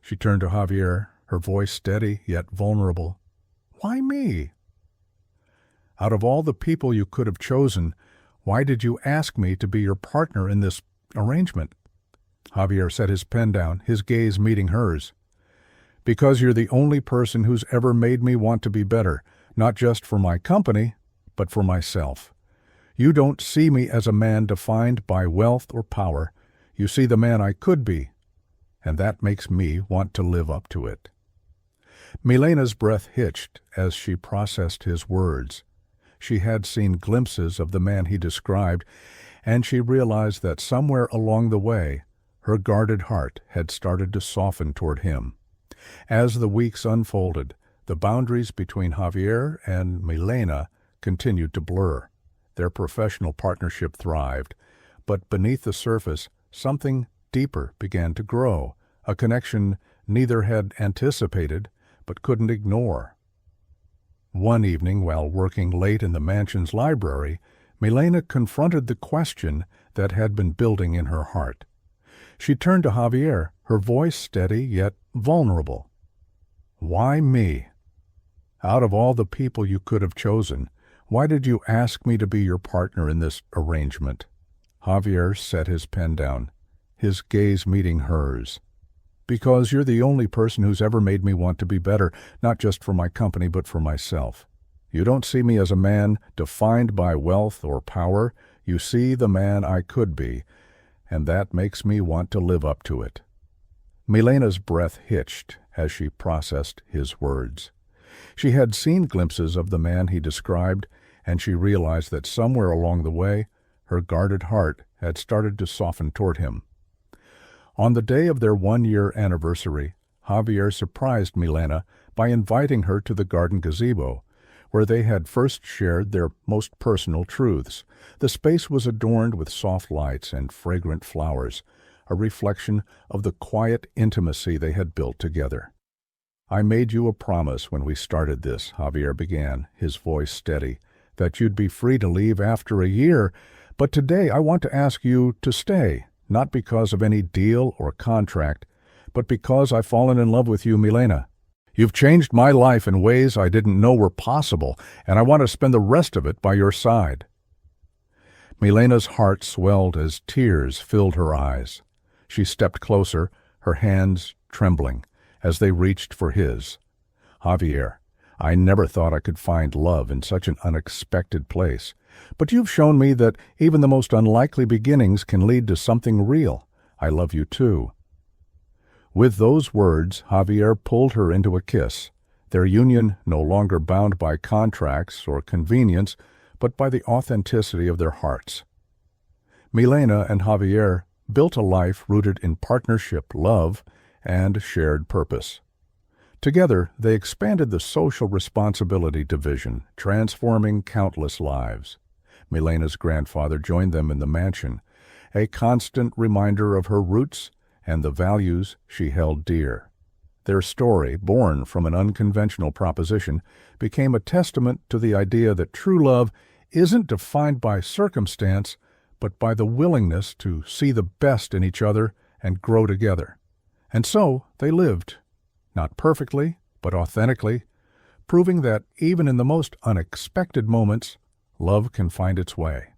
She turned to Javier, her voice steady yet vulnerable. "Why me? Out of all the people you could have chosen, why did you ask me to be your partner in this arrangement?" Javier set his pen down, his gaze meeting hers. "Because you're the only person who's ever made me want to be better, not just for my company, but for myself. You don't see me as a man defined by wealth or power. You see the man I could be, and that makes me want to live up to it." Milena's breath hitched as she processed his words. She had seen glimpses of the man he described, and she realized that somewhere along the way, her guarded heart had started to soften toward him. As the weeks unfolded, the boundaries between Javier and Milena continued to blur. Their professional partnership thrived, but beneath the surface, something deeper began to grow, a connection neither had anticipated but couldn't ignore. One evening, while working late in the mansion's library, Milena confronted the question that had been building in her heart. She turned to Javier, her voice steady yet vulnerable. "Why me? Out of all the people you could have chosen, why did you ask me to be your partner in this arrangement?" Javier set his pen down, his gaze meeting hers. "Because you're the only person who's ever made me want to be better, not just for my company but for myself. You don't see me as a man defined by wealth or power. You see the man I could be, and that makes me want to live up to it." Milena's breath hitched as she processed his words. She had seen glimpses of the man he described, and she realized that somewhere along the way, her guarded heart had started to soften toward him. On the day of their 1-year anniversary, Javier surprised Milena by inviting her to the garden gazebo, where they had first shared their most personal truths. The space was adorned with soft lights and fragrant flowers, a reflection of the quiet intimacy they had built together. "I made you a promise when we started this," Javier began, his voice steady, that you'd be free to leave after a year, but today I want to ask you to stay, not because of any deal or contract, but because I've fallen in love with you, Milena. You've changed my life in ways I didn't know were possible, and I want to spend the rest of it by your side." Milena's heart swelled as tears filled her eyes. She stepped closer, her hands trembling, as they reached for his. "Javier, I never thought I could find love in such an unexpected place. But you've shown me that even the most unlikely beginnings can lead to something real. I love you too." With those words, Javier pulled her into a kiss, their union no longer bound by contracts or convenience, but by the authenticity of their hearts. Milena and Javier built a life rooted in partnership, love, and shared purpose. Together, they expanded the social responsibility division, transforming countless lives. Milena's grandfather joined them in the mansion, a constant reminder of her roots and the values she held dear. Their story, born from an unconventional proposition, became a testament to the idea that true love isn't defined by circumstance, but by the willingness to see the best in each other and grow together. And so they lived, not perfectly, but authentically, proving that even in the most unexpected moments, love can find its way.